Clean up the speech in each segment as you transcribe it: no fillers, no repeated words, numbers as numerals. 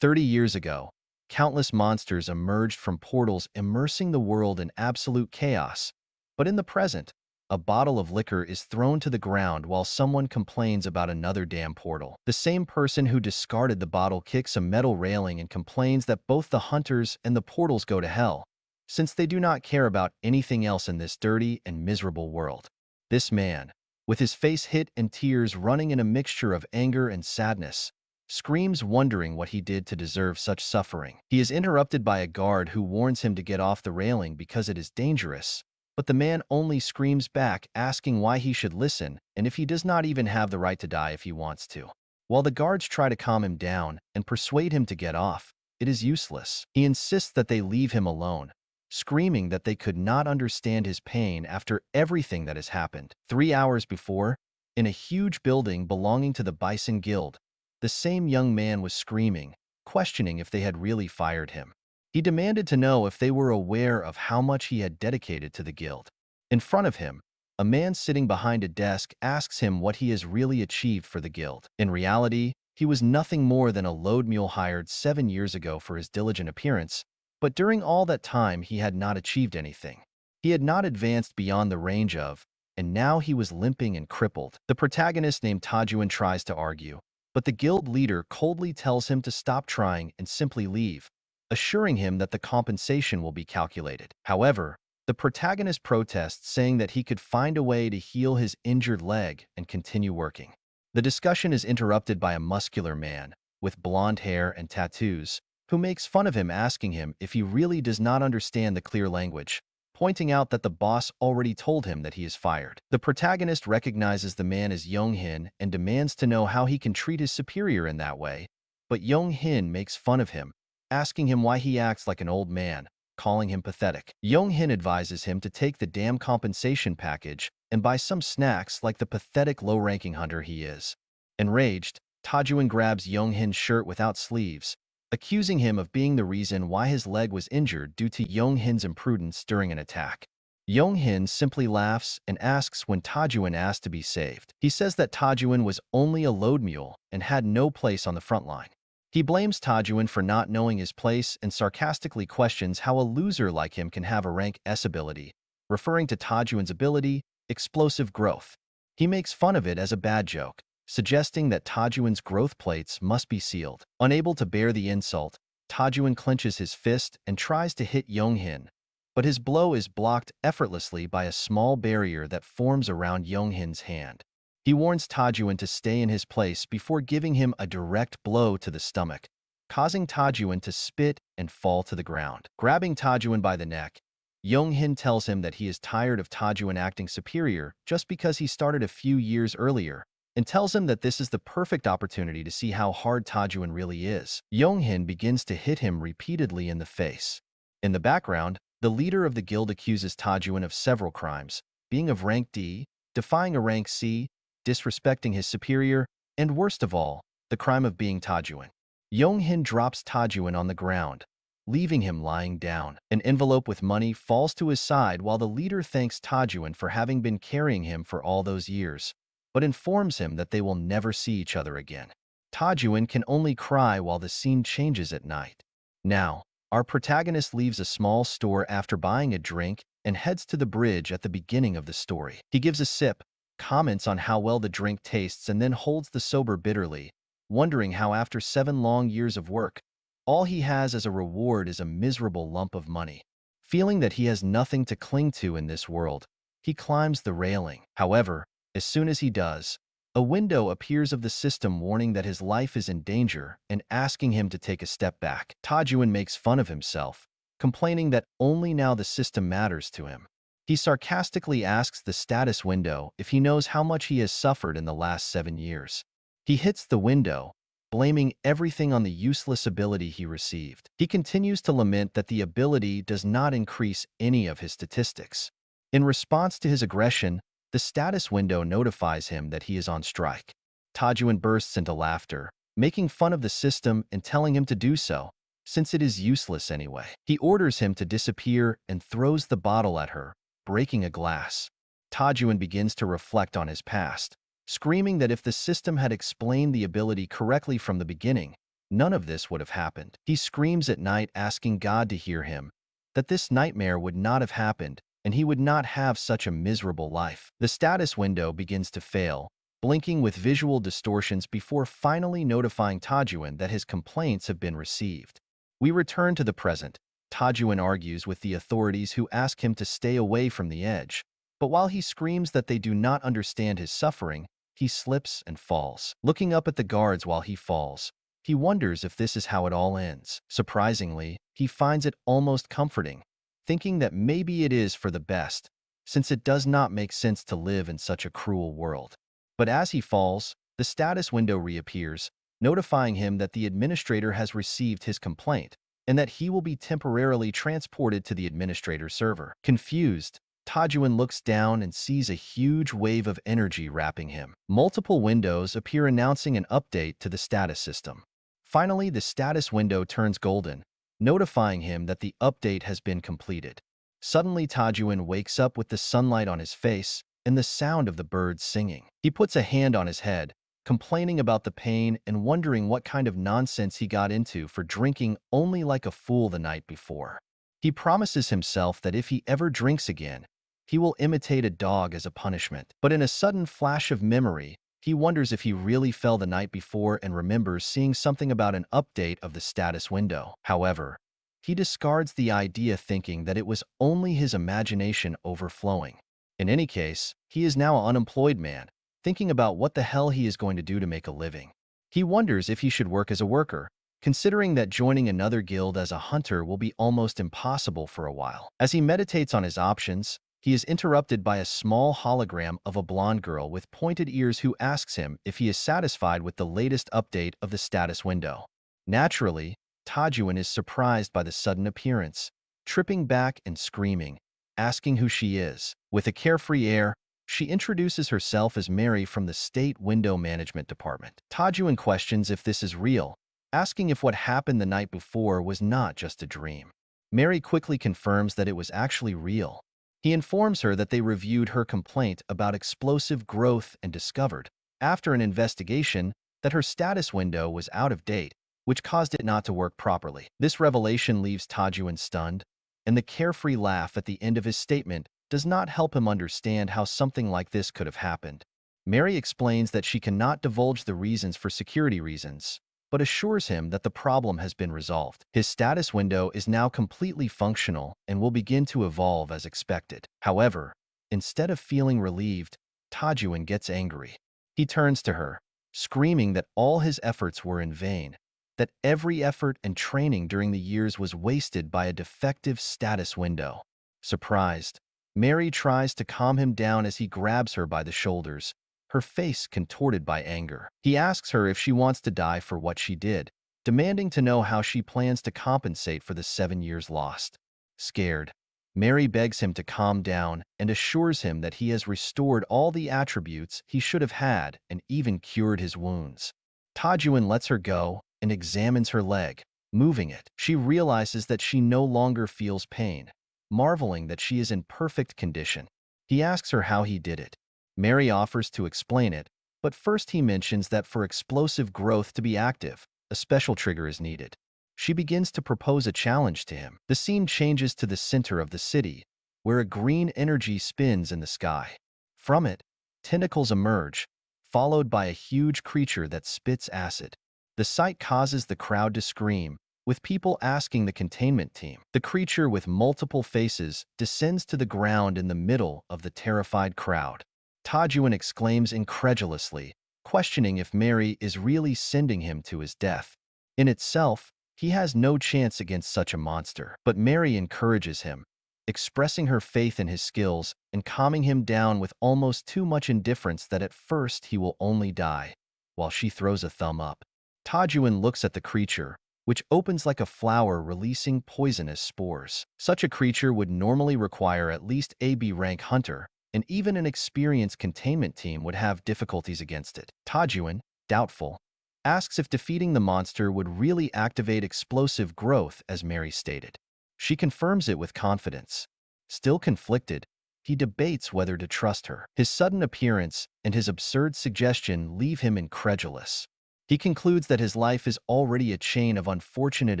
30 years ago, countless monsters emerged from portals, immersing the world in absolute chaos. But in the present, a bottle of liquor is thrown to the ground while someone complains about another damn portal. The same person who discarded the bottle kicks a metal railing and complains that both the hunters and the portals go to hell, since they do not care about anything else in this dirty and miserable world. This man, with his face hit and tears running in a mixture of anger and sadness, screams, wondering what he did to deserve such suffering. He is interrupted by a guard who warns him to get off the railing because it is dangerous, but the man only screams back, asking why he should listen and if he does not even have the right to die if he wants to. While the guards try to calm him down and persuade him to get off, it is useless. He insists that they leave him alone, screaming that they could not understand his pain after everything that has happened. 3 hours before, in a huge building belonging to the Bison Guild, the same young man was screaming, questioning if they had really fired him. He demanded to know if they were aware of how much he had dedicated to the guild. In front of him, a man sitting behind a desk asks him what he has really achieved for the guild. In reality, he was nothing more than a load mule hired 7 years ago for his diligent appearance, but during all that time he had not achieved anything. He had not advanced beyond the range of, and now he was limping and crippled. The protagonist named Tajuan tries to argue, but the guild leader coldly tells him to stop trying and simply leave, assuring him that the compensation will be calculated. However, the protagonist protests, saying that he could find a way to heal his injured leg and continue working. The discussion is interrupted by a muscular man with blonde hair and tattoos, who makes fun of him, asking him if he really does not understand the clear language, pointing out that the boss already told him that he is fired. The protagonist recognizes the man as Young-hin and demands to know how he can treat his superior in that way, but Young-hin makes fun of him, asking him why he acts like an old man, calling him pathetic. Young-hin advises him to take the damn compensation package and buy some snacks like the pathetic low-ranking hunter he is. Enraged, Tajuan grabs Young-hin's shirt without sleeves, accusing him of being the reason why his leg was injured due to Young-hin's imprudence during an attack. Young-hin simply laughs and asks when Tajuan asked to be saved. He says that Tajuan was only a load mule and had no place on the front line. He blames Tajuan for not knowing his place and sarcastically questions how a loser like him can have a rank S ability, referring to Tajuan's ability, explosive growth. He makes fun of it as a bad joke, suggesting that Tajuan's growth plates must be sealed. Unable to bear the insult, Tajuan clenches his fist and tries to hit Young-hin, but his blow is blocked effortlessly by a small barrier that forms around Young-hin's hand. He warns Tajuan to stay in his place before giving him a direct blow to the stomach, causing Tajuan to spit and fall to the ground. Grabbing Tajuan by the neck, Young-hin tells him that he is tired of Tajuan acting superior just because he started a few years earlier, and tells him that this is the perfect opportunity to see how hard Tajuan really is. Young-hin begins to hit him repeatedly in the face. In the background, the leader of the guild accuses Tajuan of several crimes, being of rank D, defying a rank C, disrespecting his superior, and worst of all, the crime of being Tajuan. Young-hin drops Tajuan on the ground, leaving him lying down. An envelope with money falls to his side while the leader thanks Tajuan for having been carrying him for all those years, but informs him that they will never see each other again. Tajuan can only cry while the scene changes at night. Now, our protagonist leaves a small store after buying a drink and heads to the bridge at the beginning of the story. He gives a sip, comments on how well the drink tastes, and then holds the sober bitterly, wondering how after 7 long years of work, all he has as a reward is a miserable lump of money. Feeling that he has nothing to cling to in this world, he climbs the railing. However, as soon as he does, a window appears of the system warning that his life is in danger and asking him to take a step back. Tajuan makes fun of himself, complaining that only now the system matters to him. He sarcastically asks the status window if he knows how much he has suffered in the last 7 years. He hits the window, blaming everything on the useless ability he received. He continues to lament that the ability does not increase any of his statistics. In response to his aggression, the status window notifies him that he is on strike. Tajuan bursts into laughter, making fun of the system and telling him to do so, since it is useless anyway. He orders him to disappear and throws the bottle at her, breaking a glass. Tajuan begins to reflect on his past, screaming that if the system had explained the ability correctly from the beginning, none of this would have happened. He screams at night asking God to hear him, that this nightmare would not have happened and he would not have such a miserable life. The status window begins to fail, blinking with visual distortions before finally notifying Tajuan that his complaints have been received. We return to the present. Tajuan argues with the authorities who ask him to stay away from the edge. But while he screams that they do not understand his suffering, he slips and falls. Looking up at the guards while he falls, he wonders if this is how it all ends. Surprisingly, he finds it almost comforting, thinking that maybe it is for the best, since it does not make sense to live in such a cruel world. But as he falls, the status window reappears, notifying him that the administrator has received his complaint and that he will be temporarily transported to the administrator's server. Confused, Tajuan looks down and sees a huge wave of energy wrapping him. Multiple windows appear announcing an update to the status system. Finally, the status window turns golden, notifying him that the update has been completed. Suddenly, Tajuan wakes up with the sunlight on his face and the sound of the birds singing. He puts a hand on his head, complaining about the pain and wondering what kind of nonsense he got into for drinking only like a fool the night before. He promises himself that if he ever drinks again, he will imitate a dog as a punishment. But in a sudden flash of memory, he wonders if he really fell the night before and remembers seeing something about an update of the status window. However, he discards the idea, thinking that it was only his imagination overflowing. In any case, he is now an unemployed man, thinking about what the hell he is going to do to make a living. He wonders if he should work as a worker, considering that joining another guild as a hunter will be almost impossible for a while. As he meditates on his options, he is interrupted by a small hologram of a blonde girl with pointed ears who asks him if he is satisfied with the latest update of the status window. Naturally, Tajuan is surprised by the sudden appearance, tripping back and screaming, asking who she is. With a carefree air, she introduces herself as Mary from the State Window Management Department. Tajuan questions if this is real, asking if what happened the night before was not just a dream. Mary quickly confirms that it was actually real. He informs her that they reviewed her complaint about explosive growth and discovered, after an investigation, that her status window was out of date, which caused it not to work properly. This revelation leaves Tajuan stunned, and the carefree laugh at the end of his statement does not help him understand how something like this could have happened. Mary explains that she cannot divulge the reasons for security reasons, but assures him that the problem has been resolved. His status window is now completely functional and will begin to evolve as expected. However, instead of feeling relieved, Tajuan gets angry. He turns to her, screaming that all his efforts were in vain, that every effort and training during the years was wasted by a defective status window. Surprised, Mary tries to calm him down as he grabs her by the shoulders, her face contorted by anger. He asks her if she wants to die for what she did, demanding to know how she plans to compensate for the 7 years lost. Scared, Mary begs him to calm down and assures him that he has restored all the attributes he should have had and even cured his wounds. Tajuan lets her go and examines her leg, moving it. She realizes that she no longer feels pain, marveling that she is in perfect condition. He asks her how he did it. Mary offers to explain it, but first he mentions that for explosive growth to be active, a special trigger is needed. She begins to propose a challenge to him. The scene changes to the center of the city, where a green energy spins in the sky. From it, tentacles emerge, followed by a huge creature that spits acid. The sight causes the crowd to scream, with people asking the containment team. The creature with multiple faces descends to the ground in the middle of the terrified crowd. Tajuan exclaims incredulously, questioning if Mary is really sending him to his death. In itself, he has no chance against such a monster, but Mary encourages him, expressing her faith in his skills and calming him down with almost too much indifference that at first he will only die, while she throws a thumb up. Tajuan looks at the creature, which opens like a flower releasing poisonous spores. Such a creature would normally require at least a B rank hunter, and even an experienced containment team would have difficulties against it. Tajuan, doubtful, asks if defeating the monster would really activate explosive growth as Mary stated. She confirms it with confidence. Still conflicted, he debates whether to trust her. His sudden appearance and his absurd suggestion leave him incredulous. He concludes that his life is already a chain of unfortunate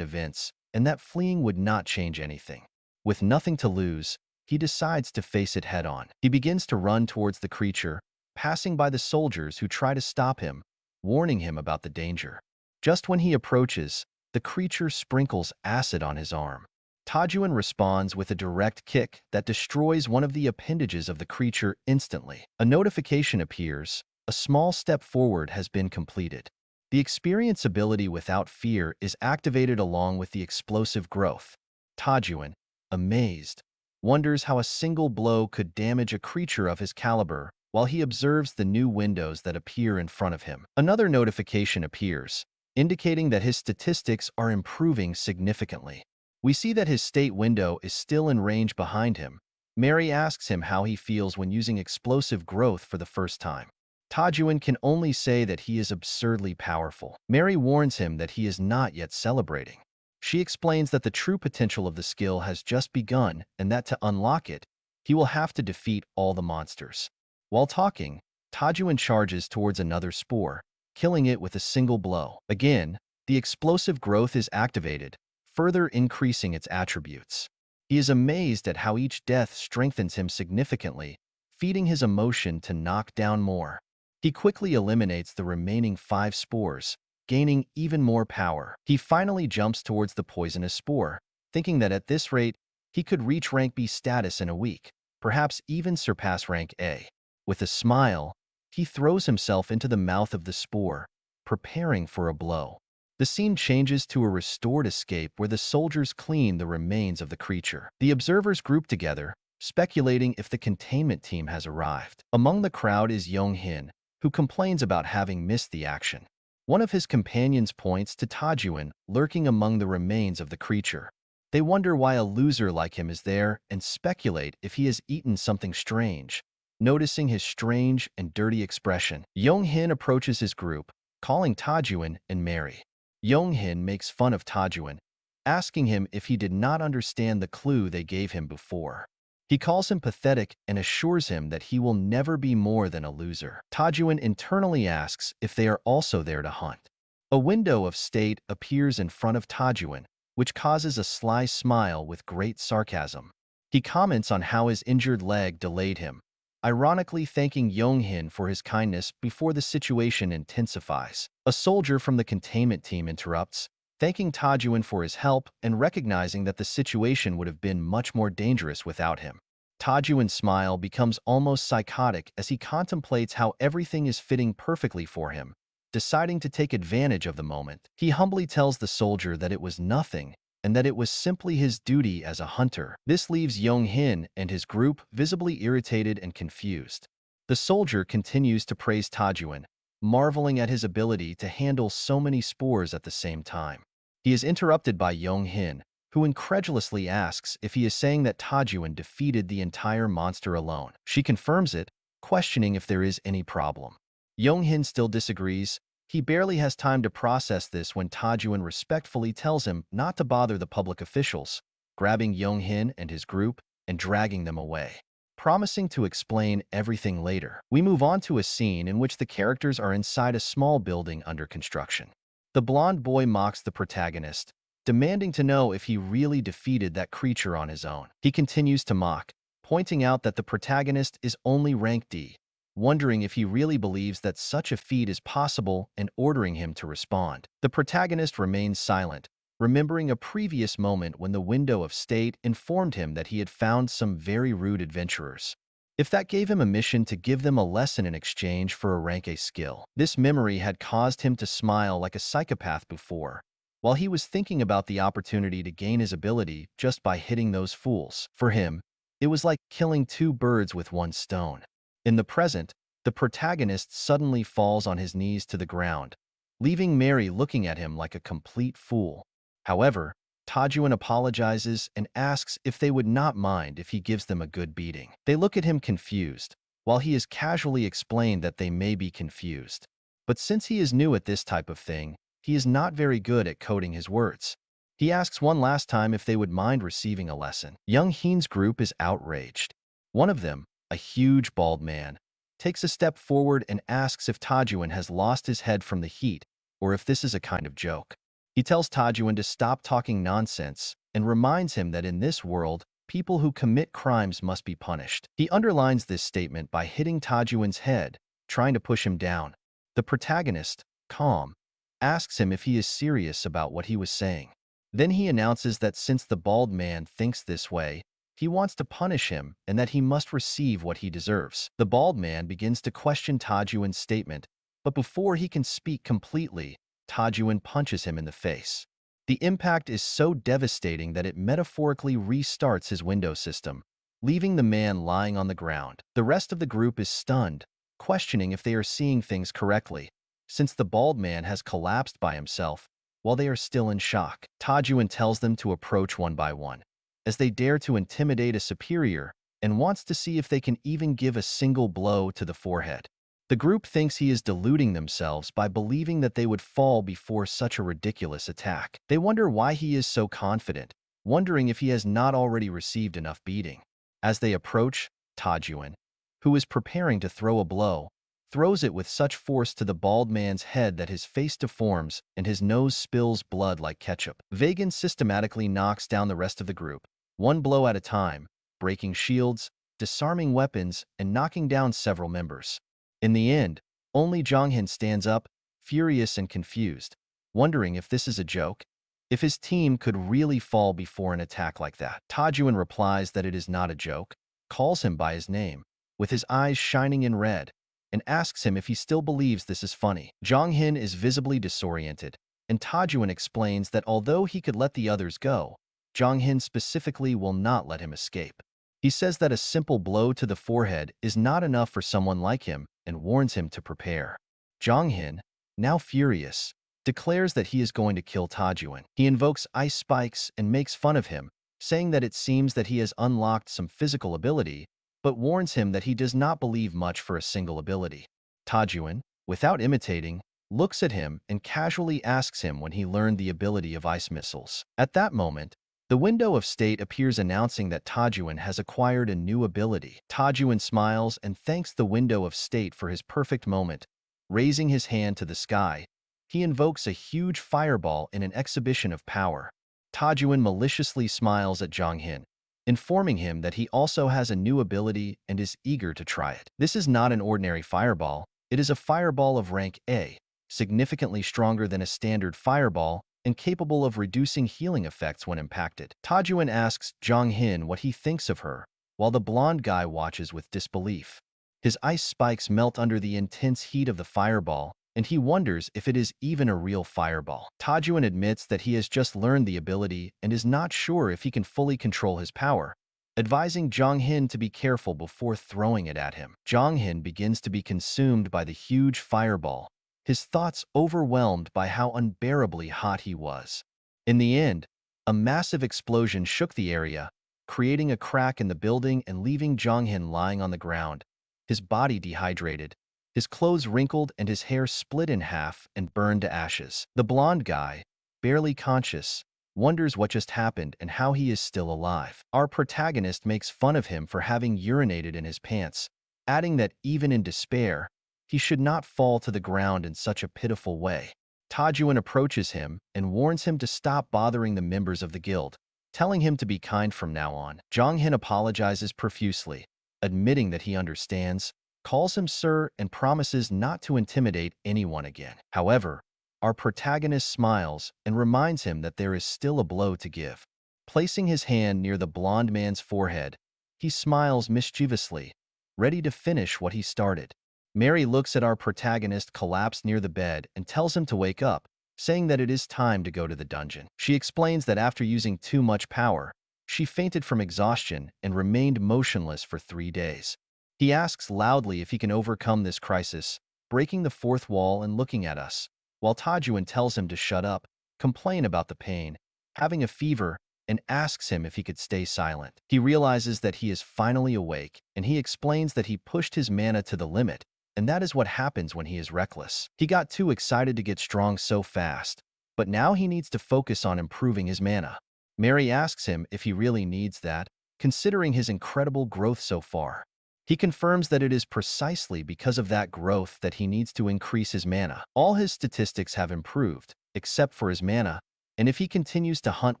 events and that fleeing would not change anything. With nothing to lose, he decides to face it head-on. He begins to run towards the creature, passing by the soldiers who try to stop him, warning him about the danger. Just when he approaches, the creature sprinkles acid on his arm. Tajuan responds with a direct kick that destroys one of the appendages of the creature instantly. A notification appears. A small step forward has been completed. The experience ability without fear is activated along with the explosive growth. Tajuan, amazed, wonders how a single blow could damage a creature of his caliber while he observes the new windows that appear in front of him. Another notification appears, indicating that his statistics are improving significantly. We see that his state window is still in range behind him. Mary asks him how he feels when using explosive growth for the first time. Tajuan can only say that he is absurdly powerful. Mary warns him that he is not yet celebrating. She explains that the true potential of the skill has just begun and that to unlock it, he will have to defeat all the monsters. While talking, Tajuan charges towards another spore, killing it with a single blow. Again, the explosive growth is activated, further increasing its attributes. He is amazed at how each death strengthens him significantly, feeding his emotion to knock down more. He quickly eliminates the remaining 5 spores, gaining even more power. He finally jumps towards the poisonous spore, thinking that at this rate, he could reach rank B status in a week, perhaps even surpass rank A. With a smile, he throws himself into the mouth of the spore, preparing for a blow. The scene changes to a restored escape where the soldiers clean the remains of the creature. The observers group together, speculating if the containment team has arrived. Among the crowd is Young-hin, who complains about having missed the action. One of his companions points to Tajuan lurking among the remains of the creature. They wonder why a loser like him is there and speculate if he has eaten something strange. Noticing his strange and dirty expression, Young-hin approaches his group, calling Tajuan and Mary. Young-hin makes fun of Tajuan, asking him if he did not understand the clue they gave him before. He calls him pathetic and assures him that he will never be more than a loser. Tajuan internally asks if they are also there to hunt. A window of state appears in front of Tajuan, which causes a sly smile with great sarcasm. He comments on how his injured leg delayed him, ironically thanking Young-hin for his kindness before the situation intensifies. A soldier from the containment team interrupts, thanking Tajuan for his help and recognizing that the situation would have been much more dangerous without him. Tajuan's smile becomes almost psychotic as he contemplates how everything is fitting perfectly for him. Deciding to take advantage of the moment, he humbly tells the soldier that it was nothing and that it was simply his duty as a hunter. This leaves Young-hin and his group visibly irritated and confused. The soldier continues to praise Tajuan, marveling at his ability to handle so many spores at the same time. He is interrupted by Young-hin, who incredulously asks if he is saying that Tajuan defeated the entire monster alone. She confirms it, questioning if there is any problem. Young-hin still disagrees. He barely has time to process this when Tajuan respectfully tells him not to bother the public officials, grabbing Young-hin and his group and dragging them away, promising to explain everything later. We move on to a scene in which the characters are inside a small building under construction. The blonde boy mocks the protagonist, demanding to know if he really defeated that creature on his own. He continues to mock, pointing out that the protagonist is only rank D, wondering if he really believes that such a feat is possible and ordering him to respond. The protagonist remains silent, remembering a previous moment when the window of state informed him that he had found some very rude adventurers. If that gave him a mission to give them a lesson in exchange for a rank A skill. This memory had caused him to smile like a psychopath before, while he was thinking about the opportunity to gain his ability just by hitting those fools. For him, it was like killing 2 birds with 1 stone. In the present, the protagonist suddenly falls on his knees to the ground, leaving Mary looking at him like a complete fool. However, Tajuan apologizes and asks if they would not mind if he gives them a good beating. They look at him confused, while he has casually explained that they may be confused. But since he is new at this type of thing, he is not very good at coding his words. He asks one last time if they would mind receiving a lesson. Young-hin's group is outraged. One of them, a huge bald man, takes a step forward and asks if Tajuan has lost his head from the heat, or if this is a kind of joke. He tells Tajuan to stop talking nonsense and reminds him that in this world, people who commit crimes must be punished. He underlines this statement by hitting Tajuan's head, trying to push him down. The protagonist, calm, asks him if he is serious about what he was saying. Then he announces that since the bald man thinks this way, he wants to punish him and that he must receive what he deserves. The bald man begins to question Tajuan's statement, but before he can speak completely, Tajuan punches him in the face. The impact is so devastating that it metaphorically restarts his window system, leaving the man lying on the ground. The rest of the group is stunned, questioning if they are seeing things correctly, since the bald man has collapsed by himself while they are still in shock. Tajuan tells them to approach one by one, as they dare to intimidate a superior, and wants to see if they can even give a single blow to the forehead. The group thinks he is deluding themselves by believing that they would fall before such a ridiculous attack. They wonder why he is so confident, wondering if he has not already received enough beating. As they approach, Tajuan, who is preparing to throw a blow, throws it with such force to the bald man's head that his face deforms and his nose spills blood like ketchup. Vagan systematically knocks down the rest of the group, one blow at a time, breaking shields, disarming weapons, and knocking down several members. In the end, only Jonghin stands up, furious and confused, wondering if this is a joke, if his team could really fall before an attack like that. Tajuan replies that it is not a joke, calls him by his name, with his eyes shining in red, and asks him if he still believes this is funny. Jonghin is visibly disoriented, and Tajuan explains that although he could let the others go, Jonghin specifically will not let him escape. He says that a simple blow to the forehead is not enough for someone like him and warns him to prepare. Jonghin, now furious, declares that he is going to kill Tajuan. He invokes ice spikes and makes fun of him, saying that it seems that he has unlocked some physical ability, but warns him that he does not believe much for a single ability. Tajuan, without imitating, looks at him and casually asks him when he learned the ability of ice missiles. At that moment, the window of state appears announcing that Tajuan has acquired a new ability. Tajuan smiles and thanks the window of state for his perfect moment. Raising his hand to the sky, he invokes a huge fireball in an exhibition of power. Tajuan maliciously smiles at Jonghin, informing him that he also has a new ability and is eager to try it. This is not an ordinary fireball, it is a fireball of rank A, significantly stronger than a standard fireball and capable of reducing healing effects when impacted. Tajuan asks Jonghin what he thinks of her, while the blonde guy watches with disbelief. His ice spikes melt under the intense heat of the fireball, and he wonders if it is even a real fireball. Tajuan admits that he has just learned the ability and is not sure if he can fully control his power, advising Jonghin to be careful before throwing it at him. Jonghin begins to be consumed by the huge fireball, his thoughts overwhelmed by how unbearably hot he was. In the end, a massive explosion shook the area, creating a crack in the building and leaving Jonghin lying on the ground, his body dehydrated, his clothes wrinkled and his hair split in half and burned to ashes. The blonde guy, barely conscious, wonders what just happened and how he is still alive. Our protagonist makes fun of him for having urinated in his pants, adding that even in despair, he should not fall to the ground in such a pitiful way. Tajuan approaches him and warns him to stop bothering the members of the guild, telling him to be kind from now on. Jonghin apologizes profusely, admitting that he understands, calls him sir, and promises not to intimidate anyone again. However, our protagonist smiles and reminds him that there is still a blow to give. Placing his hand near the blonde man's forehead, he smiles mischievously, ready to finish what he started. Mary looks at our protagonist collapsed near the bed and tells him to wake up, saying that it is time to go to the dungeon. She explains that after using too much power, she fainted from exhaustion and remained motionless for 3 days. He asks loudly if he can overcome this crisis, breaking the fourth wall and looking at us, while Tajuan tells him to shut up, complain about the pain, having a fever, and asks him if he could stay silent. He realizes that he is finally awake, and he explains that he pushed his mana to the limit, and that is what happens when he is reckless. He got too excited to get strong so fast, but now he needs to focus on improving his mana. Mary asks him if he really needs that, considering his incredible growth so far. He confirms that it is precisely because of that growth that he needs to increase his mana. All his statistics have improved, except for his mana, and if he continues to hunt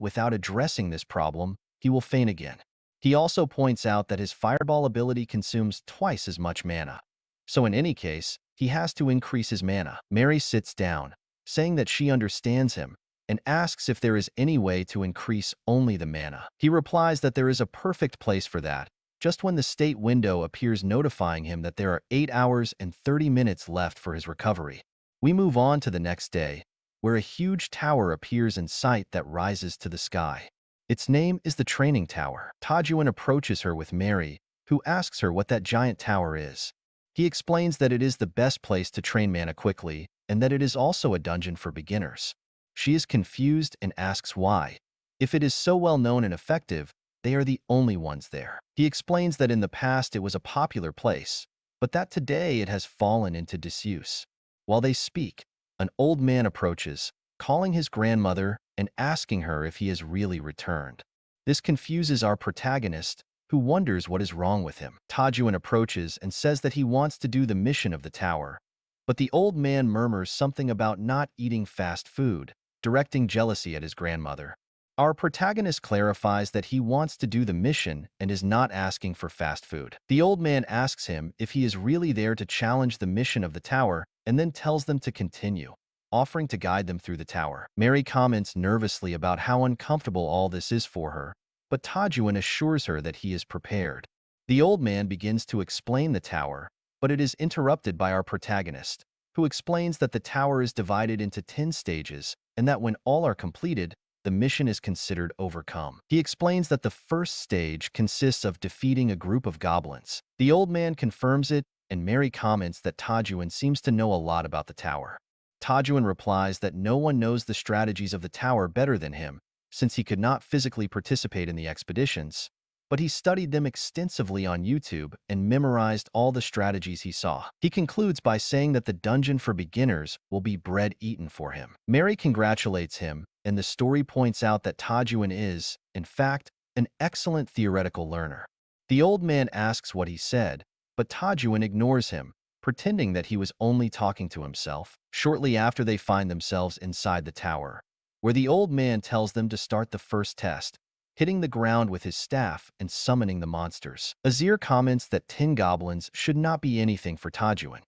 without addressing this problem, he will faint again. He also points out that his fireball ability consumes twice as much mana. So in any case, he has to increase his mana. Mary sits down, saying that she understands him, and asks if there is any way to increase only the mana. He replies that there is a perfect place for that, just when the state window appears notifying him that there are 8 hours and 30 minutes left for his recovery. We move on to the next day, where a huge tower appears in sight that rises to the sky. Its name is the Training Tower. Tajuan approaches her with Mary, who asks her what that giant tower is. He explains that it is the best place to train mana quickly, and that it is also a dungeon for beginners. She is confused and asks why. If it is so well known and effective, they are the only ones there. He explains that in the past it was a popular place, but that today it has fallen into disuse. While they speak, an old man approaches, calling his grandmother and asking her if he has really returned. This confuses our protagonist, who wonders what is wrong with him. Tajuan approaches and says that he wants to do the mission of the tower, but the old man murmurs something about not eating fast food, directing jealousy at his grandmother. Our protagonist clarifies that he wants to do the mission and is not asking for fast food. The old man asks him if he is really there to challenge the mission of the tower and then tells them to continue, offering to guide them through the tower. Mary comments nervously about how uncomfortable all this is for her, but Tajuan assures her that he is prepared. The old man begins to explain the tower, but it is interrupted by our protagonist, who explains that the tower is divided into 10 stages and that when all are completed, the mission is considered overcome. He explains that the first stage consists of defeating a group of goblins. The old man confirms it, and Mary comments that Tajuan seems to know a lot about the tower. Tajuan replies that no one knows the strategies of the tower better than him, since he could not physically participate in the expeditions, but he studied them extensively on YouTube and memorized all the strategies he saw. He concludes by saying that the dungeon for beginners will be bread eaten for him. Mary congratulates him, and the story points out that Tajuan is, in fact, an excellent theoretical learner. The old man asks what he said, but Tajuan ignores him, pretending that he was only talking to himself. Shortly after, they find themselves inside the tower, where the old man tells them to start the first test, hitting the ground with his staff and summoning the monsters. Azir comments that 10 goblins should not be anything for Tajuan.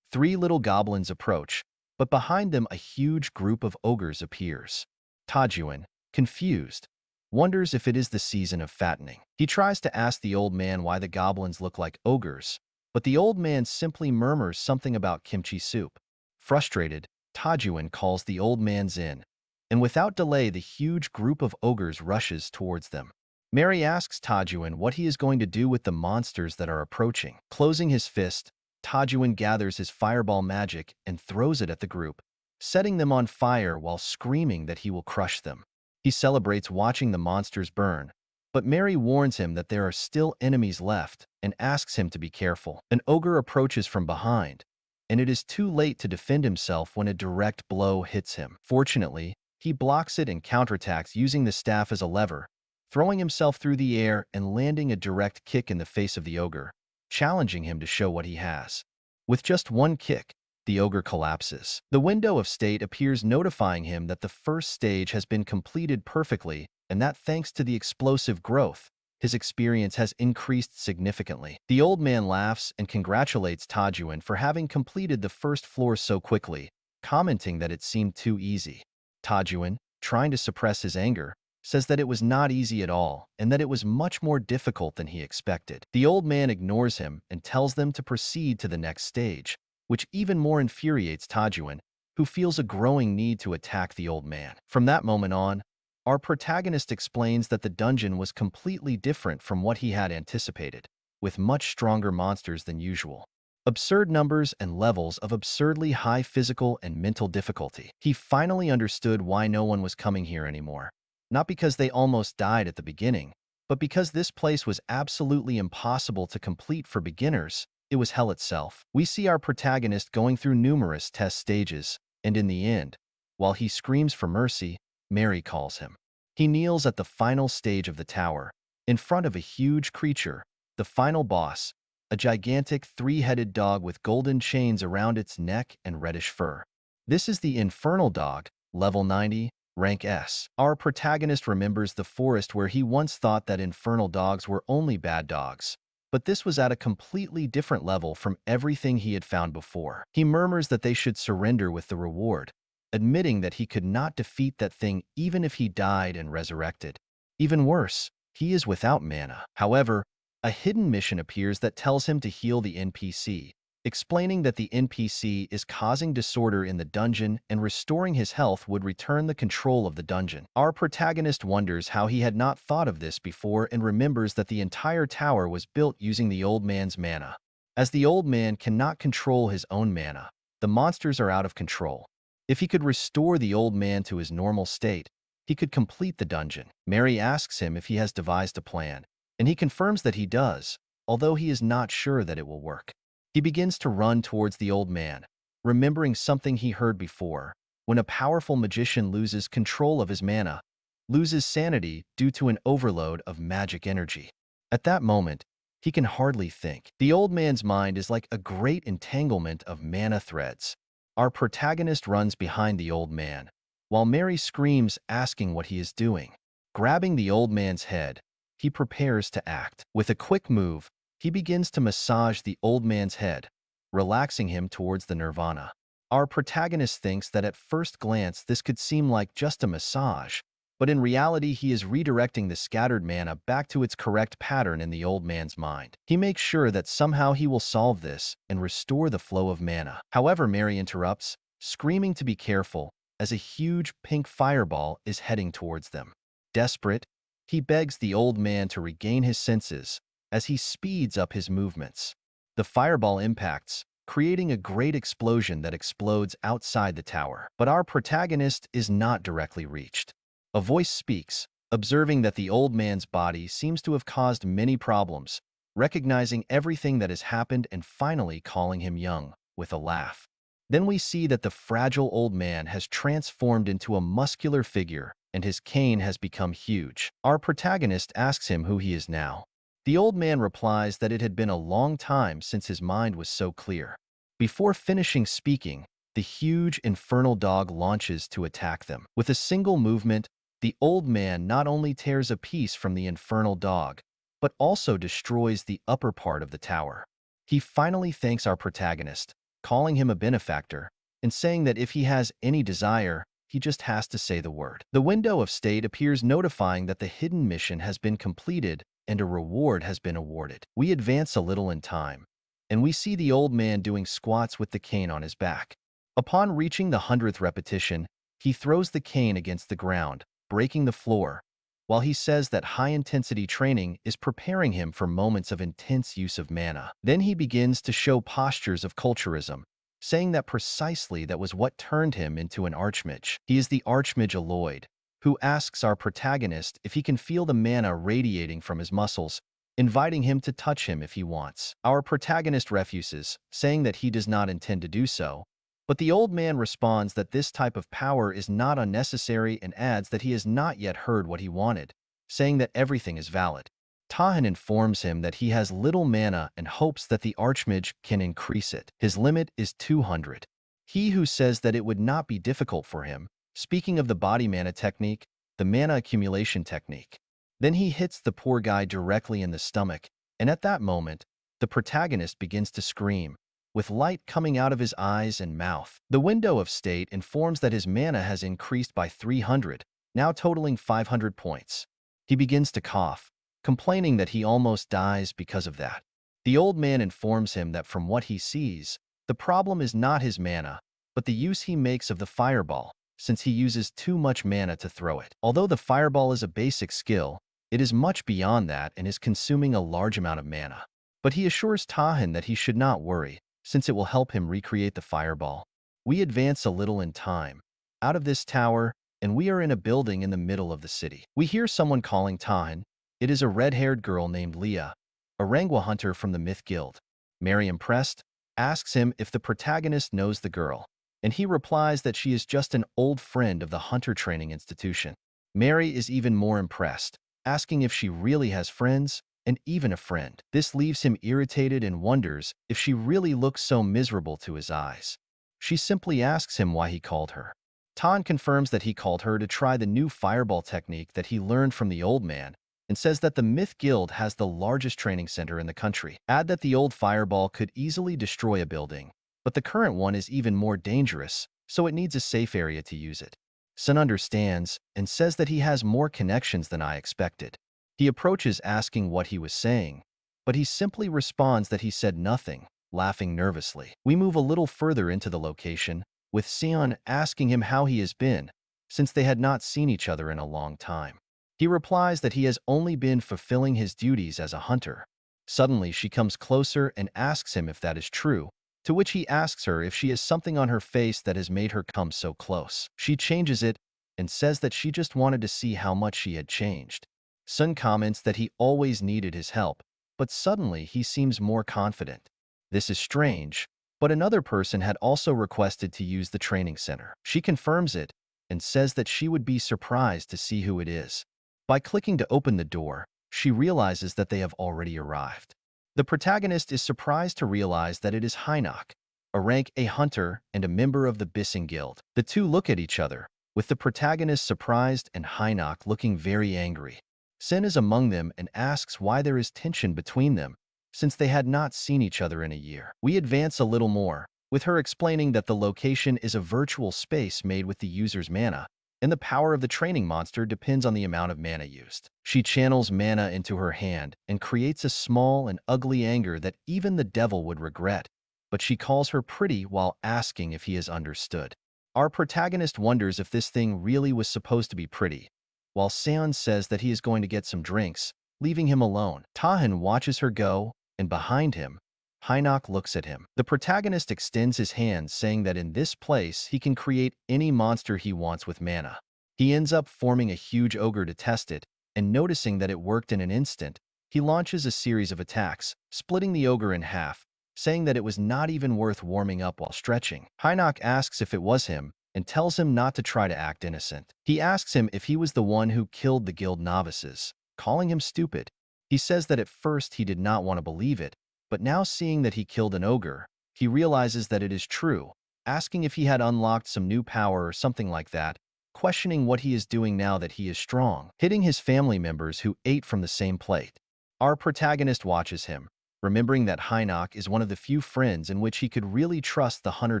3 little goblins approach, but behind them a huge group of ogres appears. Tajuan, confused, wonders if it is the season of fattening. He tries to ask the old man why the goblins look like ogres, but the old man simply murmurs something about kimchi soup. Frustrated, Tajuan calls the old man's in, and without delay the huge group of ogres rushes towards them. Mary asks Tajuan what he is going to do with the monsters that are approaching. Closing his fist, Tajuan gathers his fireball magic and throws it at the group, setting them on fire while screaming that he will crush them. He celebrates watching the monsters burn, but Mary warns him that there are still enemies left and asks him to be careful. An ogre approaches from behind, and it is too late to defend himself when a direct blow hits him. Fortunately, he blocks it and counterattacks using the staff as a lever, throwing himself through the air and landing a direct kick in the face of the ogre, challenging him to show what he has. With just one kick, the ogre collapses. The window of state appears notifying him that the first stage has been completed perfectly and that thanks to the explosive growth, his experience has increased significantly. The old man laughs and congratulates Tajuan for having completed the first floor so quickly, commenting that it seemed too easy. Tajuan, trying to suppress his anger, says that it was not easy at all and that it was much more difficult than he expected. The old man ignores him and tells them to proceed to the next stage, which even more infuriates Tajuan, who feels a growing need to attack the old man. From that moment on, our protagonist explains that the dungeon was completely different from what he had anticipated, with much stronger monsters than usual. Absurd numbers and levels of absurdly high physical and mental difficulty. He finally understood why no one was coming here anymore. Not because they almost died at the beginning, but because this place was absolutely impossible to complete for beginners. It was hell itself. We see our protagonist going through numerous test stages, and in the end, while he screams for mercy, Mary calls him. He kneels at the final stage of the tower, in front of a huge creature, the final boss, a gigantic three-headed dog with golden chains around its neck and reddish fur. This is the Infernal Dog, level 90, rank S. Our protagonist remembers the forest where he once thought that infernal dogs were only bad dogs. But this was at a completely different level from everything he had found before. He murmurs that they should surrender with the reward, admitting that he could not defeat that thing even if he died and resurrected. Even worse, he is without mana. However, a hidden mission appears that tells him to heal the NPC, explaining that the NPC is causing disorder in the dungeon and restoring his health would return the control of the dungeon. Our protagonist wonders how he had not thought of this before and remembers that the entire tower was built using the old man's mana. As the old man cannot control his own mana, the monsters are out of control. If he could restore the old man to his normal state, he could complete the dungeon. Mary asks him if he has devised a plan, and he confirms that he does, although he is not sure that it will work. He begins to run towards the old man, remembering something he heard before. When a powerful magician loses control of his mana, loses sanity due to an overload of magic energy. At that moment, he can hardly think. The old man's mind is like a great entanglement of mana threads. Our protagonist runs behind the old man, while Mary screams, asking what he is doing. Grabbing the old man's head, he prepares to act. With a quick move, he begins to massage the old man's head, relaxing him towards the nirvana. Our protagonist thinks that at first glance this could seem like just a massage, but in reality he is redirecting the scattered mana back to its correct pattern in the old man's mind. He makes sure that somehow he will solve this and restore the flow of mana. However, Mary interrupts, screaming to be careful, as a huge pink fireball is heading towards them. Desperate, he begs the old man to regain his senses as he speeds up his movements. The fireball impacts, creating a great explosion that explodes outside the tower. But our protagonist is not directly reached. A voice speaks, observing that the old man's body seems to have caused many problems, recognizing everything that has happened and finally calling him young, with a laugh. Then we see that the fragile old man has transformed into a muscular figure and his cane has become huge. Our protagonist asks him who he is now. The old man replies that it had been a long time since his mind was so clear. Before finishing speaking, the huge infernal dog launches to attack them. With a single movement, the old man not only tears a piece from the infernal dog, but also destroys the upper part of the tower. He finally thanks our protagonist, calling him a benefactor, and saying that if he has any desire, he just has to say the word. The window of state appears notifying that the hidden mission has been completed and a reward has been awarded. We advance a little in time, and we see the old man doing squats with the cane on his back. Upon reaching the 100th repetition, he throws the cane against the ground, breaking the floor, while he says that high-intensity training is preparing him for moments of intense use of mana. Then he begins to show postures of culturism, saying that precisely that was what turned him into an archmage. He is the archmage Aloyd, who asks our protagonist if he can feel the mana radiating from his muscles, inviting him to touch him if he wants. Our protagonist refuses, saying that he does not intend to do so, but the old man responds that this type of power is not unnecessary and adds that he has not yet heard what he wanted, saying that everything is valid. Tahan informs him that he has little mana and hopes that the archmage can increase it. His limit is 200. He who says that it would not be difficult for him, speaking of the body mana technique, the mana accumulation technique. Then he hits the poor guy directly in the stomach, and at that moment, the protagonist begins to scream, with light coming out of his eyes and mouth. The window of state informs that his mana has increased by 300, now totaling 500 points. He begins to cough, complaining that he almost dies because of that. The old man informs him that from what he sees, the problem is not his mana, but the use he makes of the fireball, since he uses too much mana to throw it. Although the fireball is a basic skill, it is much beyond that and is consuming a large amount of mana. But he assures Tahan that he should not worry, since it will help him recreate the fireball. We advance a little in time, out of this tower, and we are in a building in the middle of the city. We hear someone calling Tahan. It is a red-haired girl named Leah, a Rangwa hunter from the Myth Guild. Mary, impressed, asks him if the protagonist knows the girl, and he replies that she is just an old friend of the hunter training institution. Mary is even more impressed, asking if she really has friends, and even a friend. This leaves him irritated and wonders if she really looks so miserable to his eyes. She simply asks him why he called her. Tan confirms that he called her to try the new fireball technique that he learned from the old man and says that the Myth Guild has the largest training center in the country. Add that the old fireball could easily destroy a building, but the current one is even more dangerous, so it needs a safe area to use it. Sun understands and says that he has more connections than I expected. He approaches asking what he was saying, but he simply responds that he said nothing, laughing nervously. We move a little further into the location, with Seon asking him how he has been, since they had not seen each other in a long time. He replies that he has only been fulfilling his duties as a hunter. Suddenly, she comes closer and asks him if that is true, to which he asks her if she has something on her face that has made her come so close. She changes it and says that she just wanted to see how much she had changed. Sun comments that he always needed his help, but suddenly he seems more confident. This is strange, but another person had also requested to use the training center. She confirms it and says that she would be surprised to see who it is. By clicking to open the door, she realizes that they have already arrived. The protagonist is surprised to realize that it is Hynak, a rank A hunter and a member of the Bissing Guild. The two look at each other, with the protagonist surprised and Hynak looking very angry. Sin is among them and asks why there is tension between them, since they had not seen each other in a year. We advance a little more, with her explaining that the location is a virtual space made with the user's mana, and the power of the training monster depends on the amount of mana used. She channels mana into her hand and creates a small and ugly anger that even the devil would regret, but she calls her pretty while asking if he has understood. Our protagonist wonders if this thing really was supposed to be pretty, while Seon says that he is going to get some drinks, leaving him alone. Tahan watches her go, and behind him, Hynak looks at him. The protagonist extends his hand, saying that in this place he can create any monster he wants with mana. He ends up forming a huge ogre to test it, and noticing that it worked in an instant, he launches a series of attacks, splitting the ogre in half, saying that it was not even worth warming up while stretching. Hynak asks if it was him, and tells him not to try to act innocent. He asks him if he was the one who killed the guild novices, calling him stupid. He says that at first he did not want to believe it, but now seeing that he killed an ogre, he realizes that it is true, asking if he had unlocked some new power or something like that, questioning what he is doing now that he is strong, hitting his family members who ate from the same plate. Our protagonist watches him, remembering that Hynak is one of the few friends in which he could really trust the hunter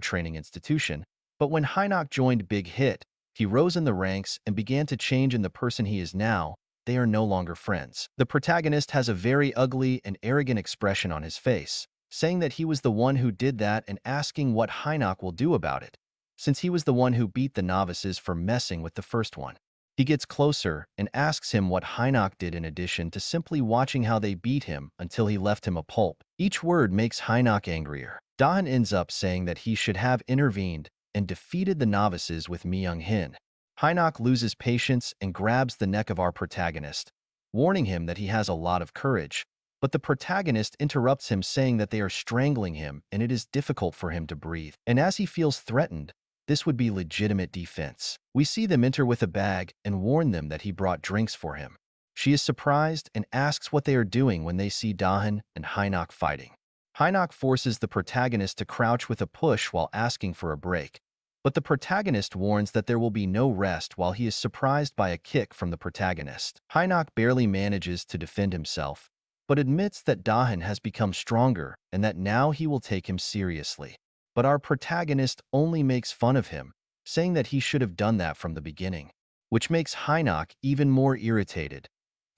training institution, but when Hynak joined Big Hit, he rose in the ranks and began to change in the person he is now. They are no longer friends. The protagonist has a very ugly and arrogant expression on his face, saying that he was the one who did that and asking what Hynak will do about it, since he was the one who beat the novices for messing with the first one. He gets closer and asks him what Hynak did in addition to simply watching how they beat him until he left him a pulp. Each word makes Hynak angrier. Dahan ends up saying that he should have intervened and defeated the novices with Myung-hin. Hynak loses patience and grabs the neck of our protagonist, warning him that he has a lot of courage, but the protagonist interrupts him, saying that they are strangling him and it is difficult for him to breathe. And as he feels threatened, this would be legitimate defense. We see them enter with a bag and warn them that he brought drinks for him. She is surprised and asks what they are doing when they see Dahan and Hynak fighting. Hynak forces the protagonist to crouch with a push while asking for a break, but the protagonist warns that there will be no rest while he is surprised by a kick from the protagonist. Hynak barely manages to defend himself, but admits that Dahan has become stronger and that now he will take him seriously. But our protagonist only makes fun of him, saying that he should have done that from the beginning, which makes Hynak even more irritated,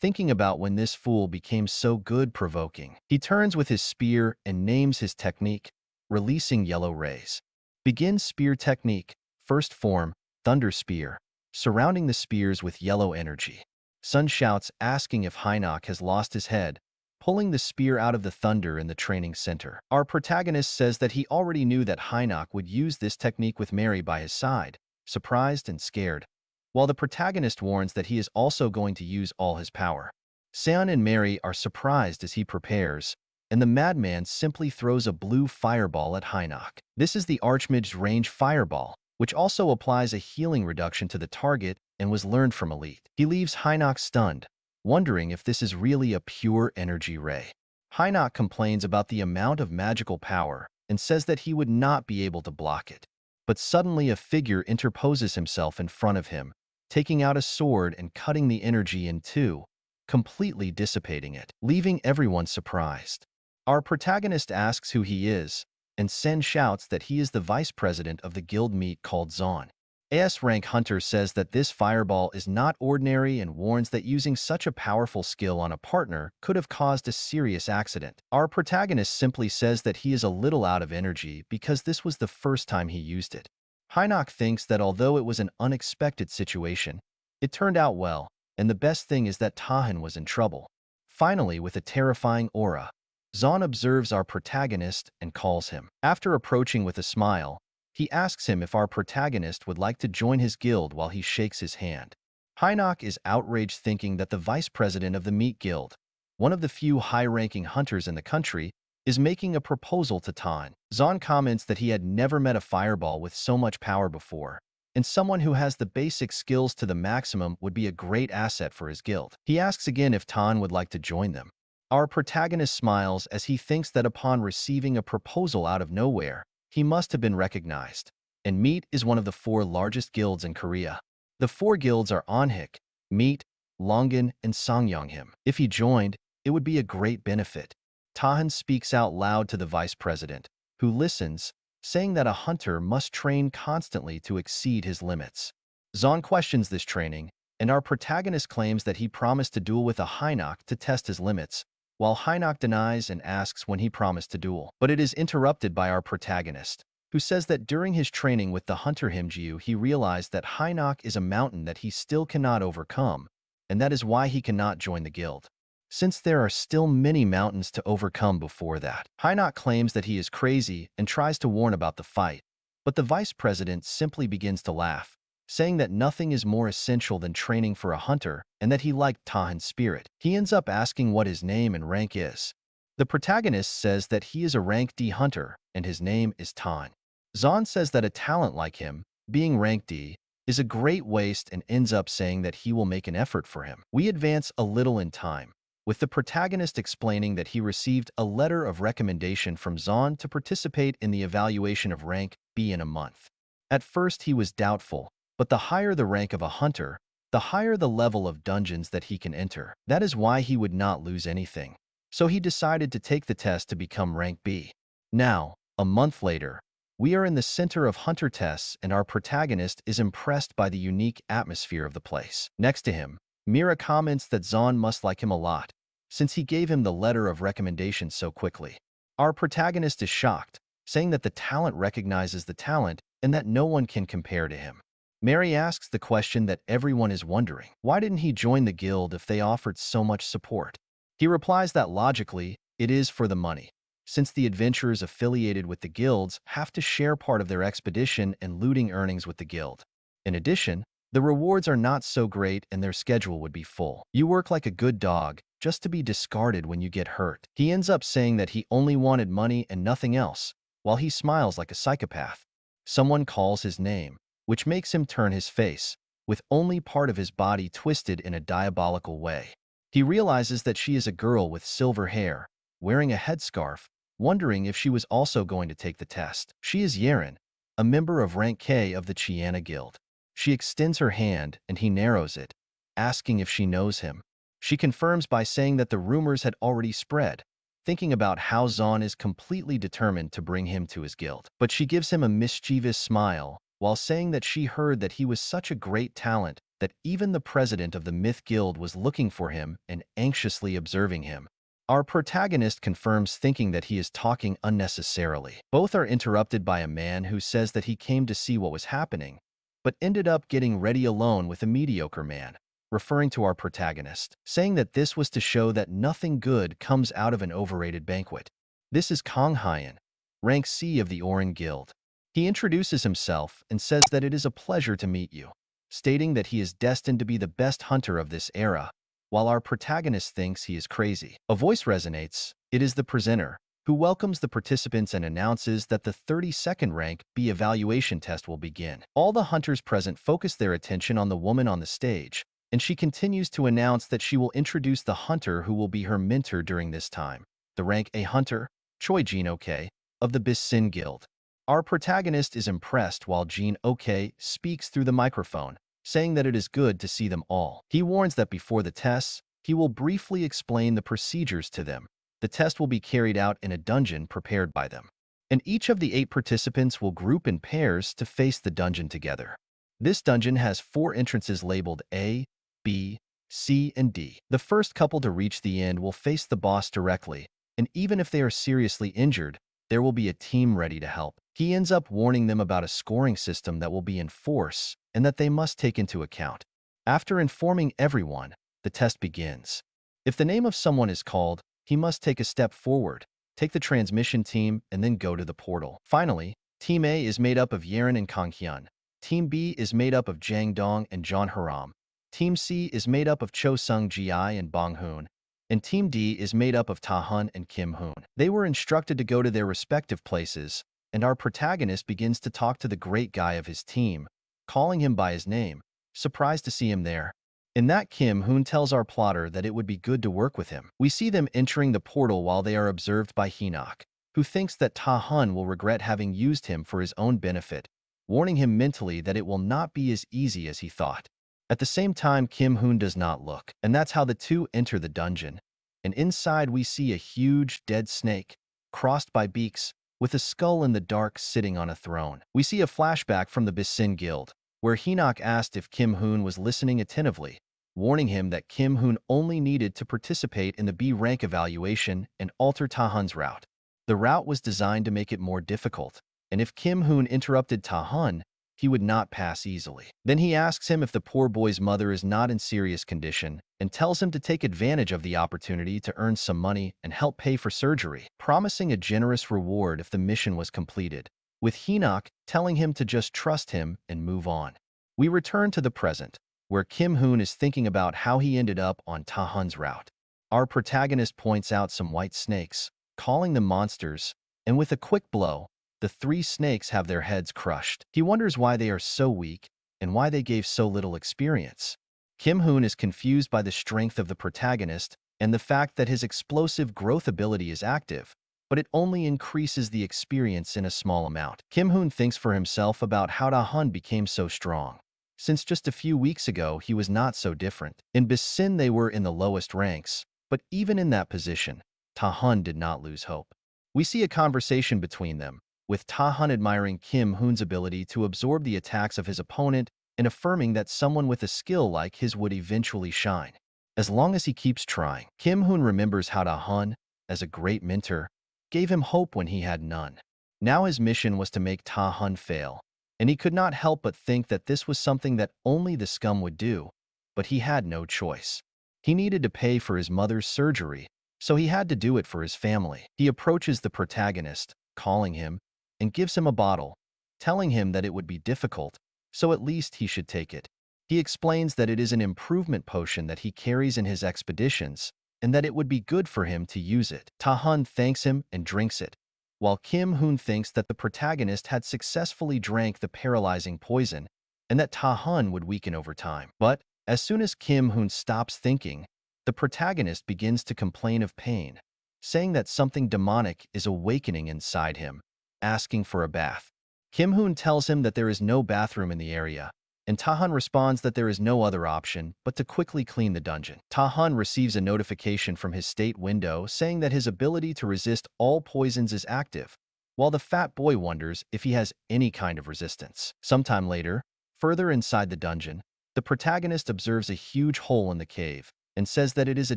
thinking about when this fool became so good-provoking. He turns with his spear and names his technique, releasing yellow rays. Begin spear technique, first form, thunder spear, surrounding the spears with yellow energy. Sun shouts, asking if Hynak has lost his head, pulling the spear out of the thunder in the training center. Our protagonist says that he already knew that Hynak would use this technique with Mary by his side, surprised and scared, while the protagonist warns that he is also going to use all his power. Seon and Mary are surprised as he prepares, and the madman simply throws a blue fireball at Hynak. This is the Archmage's range fireball, which also applies a healing reduction to the target and was learned from Elite. He leaves Hynak stunned, wondering if this is really a pure energy ray. Hynak complains about the amount of magical power and says that he would not be able to block it. But suddenly a figure interposes himself in front of him, taking out a sword and cutting the energy in two, completely dissipating it, leaving everyone surprised. Our protagonist asks who he is, and Sen shouts that he is the vice president of the guild meet called Zon. AS rank Hunter says that this fireball is not ordinary and warns that using such a powerful skill on a partner could have caused a serious accident. Our protagonist simply says that he is a little out of energy because this was the first time he used it. Hynak thinks that although it was an unexpected situation, it turned out well, and the best thing is that Tahan was in trouble. Finally, with a terrifying aura, Zon observes our protagonist and calls him. After approaching with a smile, he asks him if our protagonist would like to join his guild while he shakes his hand. Hynak is outraged thinking that the vice president of the Meat Guild, one of the few high-ranking hunters in the country, is making a proposal to Tan. Zon comments that he had never met a fireball with so much power before, and someone who has the basic skills to the maximum would be a great asset for his guild. He asks again if Tan would like to join them. Our protagonist smiles as he thinks that upon receiving a proposal out of nowhere, he must have been recognized. And Meat is one of the 4 largest guilds in Korea. The 4 guilds are Onhik, Meat, Longan, and Songyonghim. If he joined, it would be a great benefit. Tahan speaks out loud to the vice president, who listens, saying that a hunter must train constantly to exceed his limits. Zon questions this training, and our protagonist claims that he promised to duel with a Hynak to test his limits, while Hynak denies and asks when he promised to duel. But it is interrupted by our protagonist, who says that during his training with the hunter Himjiu, he realized that Hynak is a mountain that he still cannot overcome, and that is why he cannot join the guild, since there are still many mountains to overcome before that. Hynak claims that he is crazy and tries to warn about the fight, but the vice president simply begins to laugh, saying that nothing is more essential than training for a hunter and that he liked Tahan's spirit. He ends up asking what his name and rank is. The protagonist says that he is a rank D hunter and his name is Tan. Zon says that a talent like him, being rank D, is a great waste and ends up saying that he will make an effort for him. We advance a little in time, with the protagonist explaining that he received a letter of recommendation from Zon to participate in the evaluation of rank B in a month. At first he was doubtful, but the higher the rank of a hunter, the higher the level of dungeons that he can enter. That is why he would not lose anything. So he decided to take the test to become rank B. Now, a month later, we are in the center of hunter tests and our protagonist is impressed by the unique atmosphere of the place. Next to him, Mira comments that Zon must like him a lot, since he gave him the letter of recommendation so quickly. Our protagonist is shocked, saying that the talent recognizes the talent and that no one can compare to him. Mary asks the question that everyone is wondering. Why didn't he join the guild if they offered so much support? He replies that logically, it is for the money, since the adventurers affiliated with the guilds have to share part of their expedition and looting earnings with the guild. In addition, the rewards are not so great and their schedule would be full. You work like a good dog, just to be discarded when you get hurt. He ends up saying that he only wanted money and nothing else, while he smiles like a psychopath. Someone calls his name, which makes him turn his face, with only part of his body twisted in a diabolical way. He realizes that she is a girl with silver hair, wearing a headscarf, wondering if she was also going to take the test. She is Yeren, a member of rank K of the Chiana Guild. She extends her hand and he narrows it, asking if she knows him. She confirms by saying that the rumors had already spread, thinking about how Zon is completely determined to bring him to his guild. But she gives him a mischievous smile, while saying that she heard that he was such a great talent that even the president of the Myth Guild was looking for him and anxiously observing him. Our protagonist confirms thinking that he is talking unnecessarily. Both are interrupted by a man who says that he came to see what was happening, but ended up getting ready alone with a mediocre man, referring to our protagonist, saying that this was to show that nothing good comes out of an overrated banquet. This is Kong Hyan, rank C of the Oran Guild. He introduces himself and says that it is a pleasure to meet you, stating that he is destined to be the best hunter of this era, while our protagonist thinks he is crazy. A voice resonates. It is the presenter, who welcomes the participants and announces that the 32nd rank B evaluation test will begin. All the hunters present focus their attention on the woman on the stage, and she continues to announce that she will introduce the hunter who will be her mentor during this time. The rank A hunter, Choi Jin-ok, of the Bisin Guild. Our protagonist is impressed while Jin-ok speaks through the microphone, saying that it is good to see them all. He warns that before the tests, he will briefly explain the procedures to them. The test will be carried out in a dungeon prepared by them, and each of the 8 participants will group in pairs to face the dungeon together. This dungeon has 4 entrances labeled A, B, C, and D. The first couple to reach the end will face the boss directly, and even if they are seriously injured, there will be a team ready to help. He ends up warning them about a scoring system that will be in force and that they must take into account. After informing everyone, the test begins. If the name of someone is called, he must take a step forward, take the transmission team, and then go to the portal. Finally, Team A is made up of Yeren and Kanghyun. Team B is made up of Jang Dong and John Haram. Team C is made up of Cho Sung Ji and Bong Hoon. And Team D is made up of Ta Hun and Kim Hoon. They were instructed to go to their respective places, and our protagonist begins to talk to the great guy of his team, calling him by his name, surprised to see him there. In that, Kim Hoon tells our plotter that it would be good to work with him. We see them entering the portal while they are observed by Hinok, who thinks that Ta Hun will regret having used him for his own benefit, warning him mentally that it will not be as easy as he thought. At the same time, Kim Hoon does not look, and that's how the two enter the dungeon. And inside we see a huge, dead snake, crossed by beaks, with a skull in the dark sitting on a throne. We see a flashback from the Bisin Guild, where Hinok asked if Kim Hoon was listening attentively, warning him that Kim Hoon only needed to participate in the B rank evaluation and alter Ta Hun's route. The route was designed to make it more difficult, and if Kim Hoon interrupted Ta Hun, he would not pass easily. Then he asks him if the poor boy's mother is not in serious condition and tells him to take advantage of the opportunity to earn some money and help pay for surgery, promising a generous reward if the mission was completed, with Hinok telling him to just trust him and move on. We return to the present, where Kim Hoon is thinking about how he ended up on Ta Hun's route. Our protagonist points out some white snakes, calling them monsters, and with a quick blow, the 3 snakes have their heads crushed. He wonders why they are so weak and why they gave so little experience. Kim Hoon is confused by the strength of the protagonist and the fact that his explosive growth ability is active, but it only increases the experience in a small amount. Kim Hoon thinks for himself about how Ta Hun became so strong, since just a few weeks ago he was not so different. In Bisin they were in the lowest ranks, but even in that position, Ta Hun did not lose hope. We see a conversation between them, with Ta Hun admiring Kim Hoon's ability to absorb the attacks of his opponent and affirming that someone with a skill like his would eventually shine, as long as he keeps trying. Kim Hoon remembers how Ta Hun, as a great mentor, gave him hope when he had none. Now his mission was to make Ta Hun fail, and he could not help but think that this was something that only the scum would do, but he had no choice. He needed to pay for his mother's surgery, so he had to do it for his family. He approaches the protagonist, calling him, and gives him a bottle, telling him that it would be difficult, so at least he should take it. He explains that it is an improvement potion that he carries in his expeditions, and that it would be good for him to use it. Ta Hun thanks him and drinks it, while Kim Hoon thinks that the protagonist had successfully drank the paralyzing poison, and that Ta Hun would weaken over time. But as soon as Kim Hoon stops thinking, the protagonist begins to complain of pain, saying that something demonic is awakening inside him, asking for a bath. Kim Hoon tells him that there is no bathroom in the area, and Ta Hun responds that there is no other option but to quickly clean the dungeon. Ta Hun receives a notification from his state window saying that his ability to resist all poisons is active, while the fat boy wonders if he has any kind of resistance. Sometime later, further inside the dungeon, the protagonist observes a huge hole in the cave and says that it is a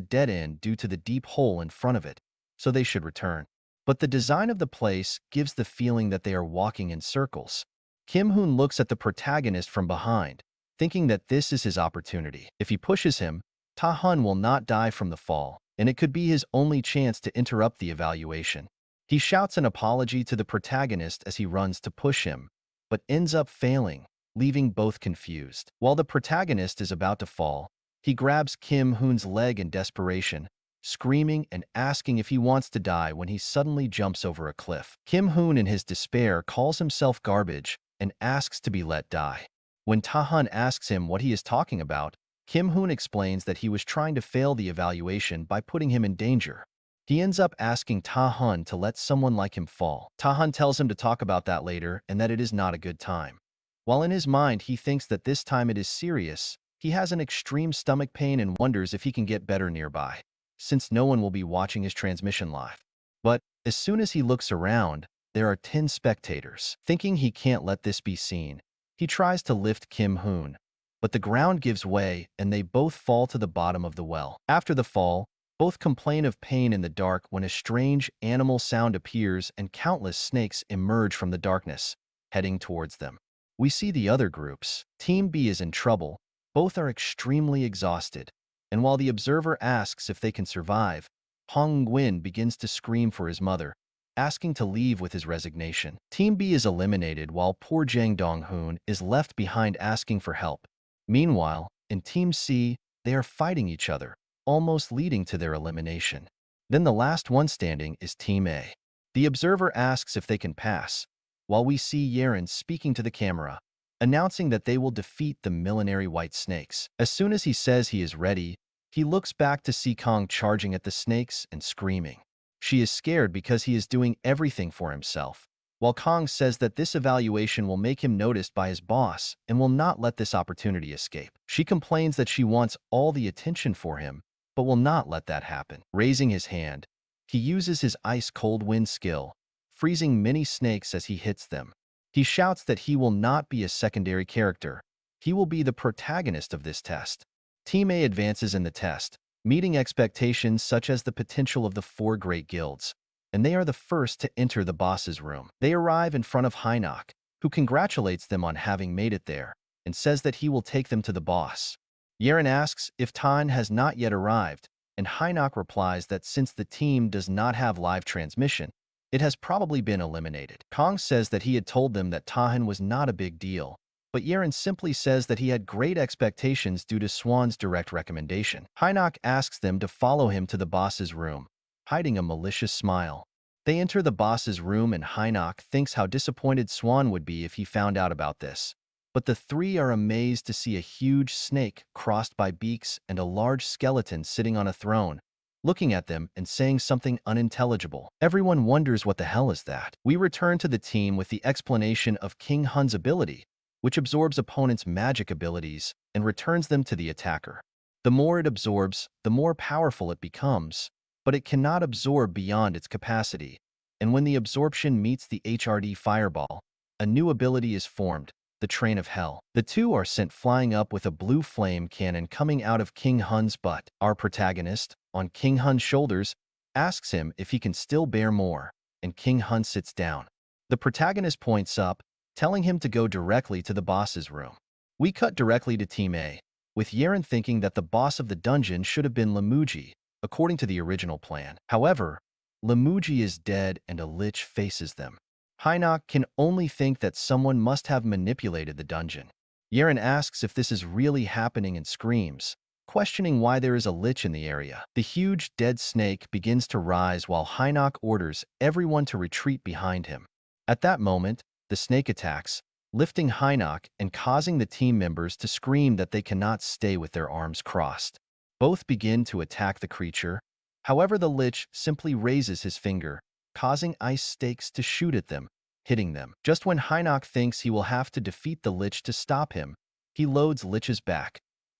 dead end due to the deep hole in front of it, so they should return. But the design of the place gives the feeling that they are walking in circles. Kim Hoon looks at the protagonist from behind, thinking that this is his opportunity. If he pushes him, Ta Hun will not die from the fall, and it could be his only chance to interrupt the evaluation. He shouts an apology to the protagonist as he runs to push him, but ends up failing, leaving both confused. While the protagonist is about to fall, he grabs Kim Hoon's leg in desperation, screaming and asking if he wants to die when he suddenly jumps over a cliff. Kim Hoon in his despair calls himself garbage and asks to be let die. When Ta Hun asks him what he is talking about, Kim-hoon explains that he was trying to fail the evaluation by putting him in danger. He ends up asking Ta-hun to let someone like him fall. Ta-hun tells him to talk about that later and that it is not a good time. While in his mind he thinks that this time it is serious, he has an extreme stomach pain and wonders if he can get better nearby, since no one will be watching his transmission live. But as soon as he looks around, there are 10 spectators. Thinking he can't let this be seen, he tries to lift Kim-hoon, but the ground gives way and they both fall to the bottom of the well. After the fall, both complain of pain in the dark when a strange animal sound appears and countless snakes emerge from the darkness, heading towards them. We see the other groups. Team B is in trouble. Both are extremely exhausted, and while the observer asks if they can survive, Hong Gwin begins to scream for his mother, asking to leave with his resignation. Team B is eliminated while poor Jang Dong-hoon is left behind asking for help. Meanwhile, in Team C, they are fighting each other, almost leading to their elimination. Then the last one standing is Team A. The observer asks if they can pass, while we see Yeren speaking to the camera, announcing that they will defeat the millenary white snakes. As soon as he says he is ready, he looks back to see Kong charging at the snakes and screaming. She is scared because he is doing everything for himself, while Kong says that this evaluation will make him noticed by his boss and will not let this opportunity escape. She complains that she wants all the attention for him, but will not let that happen. Raising his hand, he uses his ice-cold wind skill, freezing many snakes as he hits them. He shouts that he will not be a secondary character. He will be the protagonist of this test. Team A advances in the test, meeting expectations such as the potential of the 4 great guilds, and they are the first to enter the boss's room. They arrive in front of Hynak, who congratulates them on having made it there, and says that he will take them to the boss. Yeren asks if Tan has not yet arrived, and Hynak replies that since the team does not have live transmission, it has probably been eliminated. Kong says that he had told them that Tahan was not a big deal, but Yeren simply says that he had great expectations due to Swan's direct recommendation. Hynak asks them to follow him to the boss's room, hiding a malicious smile. They enter the boss's room and Hynak thinks how disappointed Swan would be if he found out about this. But the three are amazed to see a huge snake crossed by beaks and a large skeleton sitting on a throne, looking at them and saying something unintelligible. Everyone wonders what the hell is that. We return to the team with the explanation of King Hun's ability, which absorbs opponents' magic abilities and returns them to the attacker. The more it absorbs, the more powerful it becomes, but it cannot absorb beyond its capacity. And when the absorption meets the HRD fireball, a new ability is formed, the Train of Hell. The two are sent flying up with a blue flame cannon coming out of King Hun's butt. Our protagonist, on King Hun's shoulders, asks him if he can still bear more, and King Hun sits down. The protagonist points up, telling him to go directly to the boss's room. We cut directly to Team A, with Yeren thinking that the boss of the dungeon should have been Lemuji, according to the original plan. However, Lemuji is dead and a lich faces them. Hynak can only think that someone must have manipulated the dungeon. Yeren asks if this is really happening and screams, questioning why there is a lich in the area. The huge dead snake begins to rise while Hynak orders everyone to retreat behind him. At that moment, the snake attacks, lifting Hynak and causing the team members to scream that they cannot stay with their arms crossed. Both begin to attack the creature. However, the lich simply raises his finger, causing ice stakes to shoot at them, hitting them. Just when Hynak thinks he will have to defeat the lich to stop him, he loads Lich's back,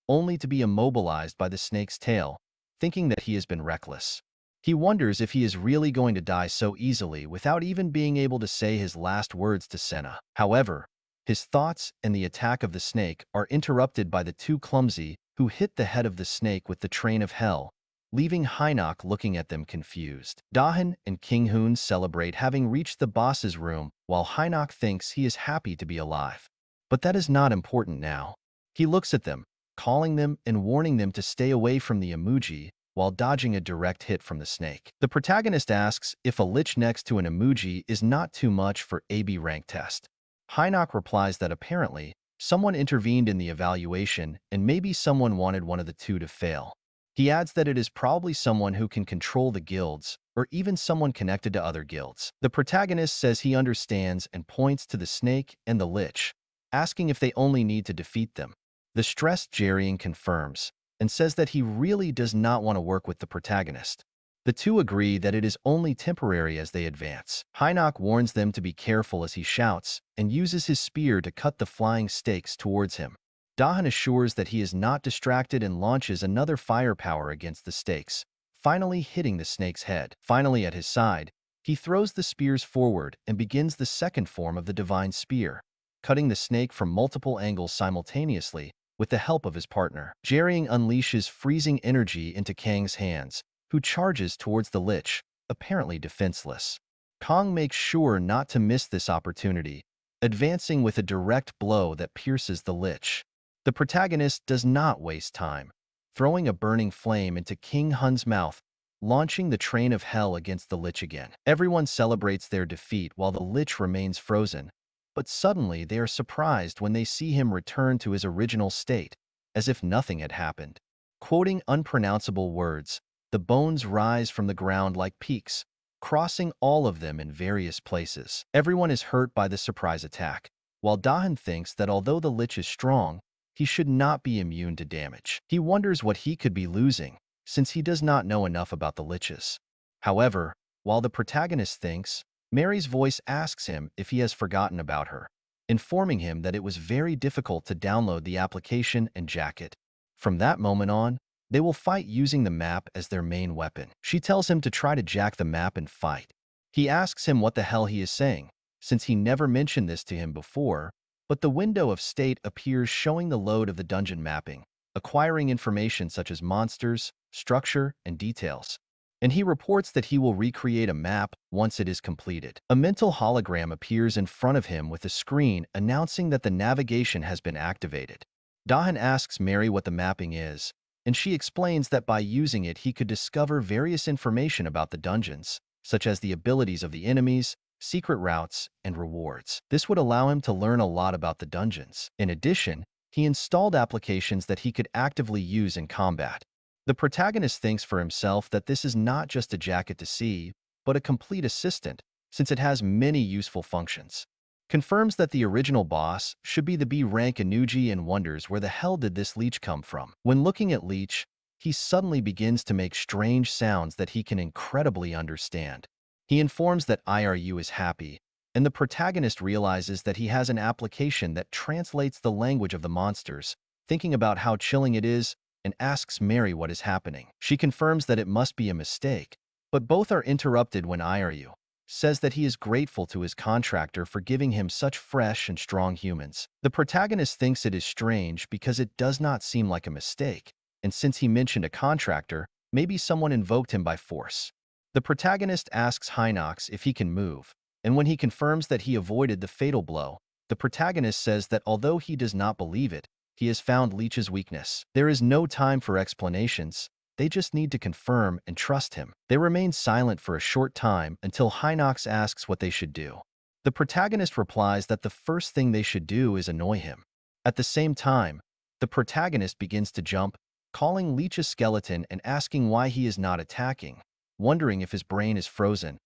only to be immobilized by the snake's tail, thinking that he has been reckless. He wonders if he is really going to die so easily without even being able to say his last words to Senna. However, his thoughts and the attack of the snake are interrupted by the two clumsy who hit the head of the snake with the Train of Hell, leaving Hynak looking at them confused. Dahan and King Hoon celebrate having reached the boss's room, while Hynak thinks he is happy to be alive. But that is not important now. He looks at them, calling them and warning them to stay away from the emoji while dodging a direct hit from the snake. The protagonist asks if a lich next to an emoji is not too much for AB rank test. Hynak replies that apparently, someone intervened in the evaluation and maybe someone wanted one of the two to fail. He adds that it is probably someone who can control the guilds, or even someone connected to other guilds. The protagonist says he understands and points to the snake and the lich, asking if they only need to defeat them. The stressed Jerrying confirms and says that he really does not want to work with the protagonist. The two agree that it is only temporary as they advance. Hynock warns them to be careful as he shouts and uses his spear to cut the flying stakes towards him. Dahan assures that he is not distracted and launches another firepower against the stakes, finally hitting the snake's head. Finally at his side, he throws the spears forward and begins the second form of the divine spear, cutting the snake from multiple angles simultaneously with the help of his partner. Jerrying unleashes freezing energy into Kang's hands, who charges towards the Lich, apparently defenseless. Kang makes sure not to miss this opportunity, advancing with a direct blow that pierces the Lich. The protagonist does not waste time, throwing a burning flame into King Hun's mouth, launching the train of hell against the Lich again. Everyone celebrates their defeat while the Lich remains frozen, but suddenly they are surprised when they see him return to his original state, as if nothing had happened. Quoting unpronounceable words, the bones rise from the ground like peaks, crossing all of them in various places. Everyone is hurt by the surprise attack, while Dahan thinks that although the Lich is strong, he should not be immune to damage. He wonders what he could be losing, since he does not know enough about the Liches. However, while the protagonist thinks, Mary's voice asks him if he has forgotten about her, informing him that it was very difficult to download the application and jacket. From that moment on, they will fight using the map as their main weapon. She tells him to try to jack the map and fight. He asks him what the hell he is saying, since he never mentioned this to him before, but the window of state appears showing the load of the dungeon mapping, acquiring information such as monsters, structure, and details. And he reports that he will recreate a map once it is completed. A mental hologram appears in front of him with a screen announcing that the navigation has been activated. Dahan asks Mary what the mapping is, and she explains that by using it he could discover various information about the dungeons, such as the abilities of the enemies, secret routes, and rewards. This would allow him to learn a lot about the dungeons. In addition, he installed applications that he could actively use in combat. The protagonist thinks for himself that this is not just a jacket to see, but a complete assistant, since it has many useful functions. Confirms that the original boss should be the B rank Anuji and wonders where the hell did this leech come from. When looking at Leech, he suddenly begins to make strange sounds that he can incredibly understand. He informs that IRU is happy, and the protagonist realizes that he has an application that translates the language of the monsters, thinking about how chilling it is, and asks Mary what is happening. She confirms that it must be a mistake, but both are interrupted when IRU says that he is grateful to his contractor for giving him such fresh and strong humans. The protagonist thinks it is strange because it does not seem like a mistake, and since he mentioned a contractor, maybe someone invoked him by force. The protagonist asks Hynox if he can move, and when he confirms that he avoided the fatal blow, the protagonist says that although he does not believe it, he has found Leech's weakness. There is no time for explanations, they just need to confirm and trust him. They remain silent for a short time until Hynox asks what they should do. The protagonist replies that the first thing they should do is annoy him. At the same time, the protagonist begins to jump, calling Leech a skeleton and asking why he is not attacking, wondering if his brain is frozen.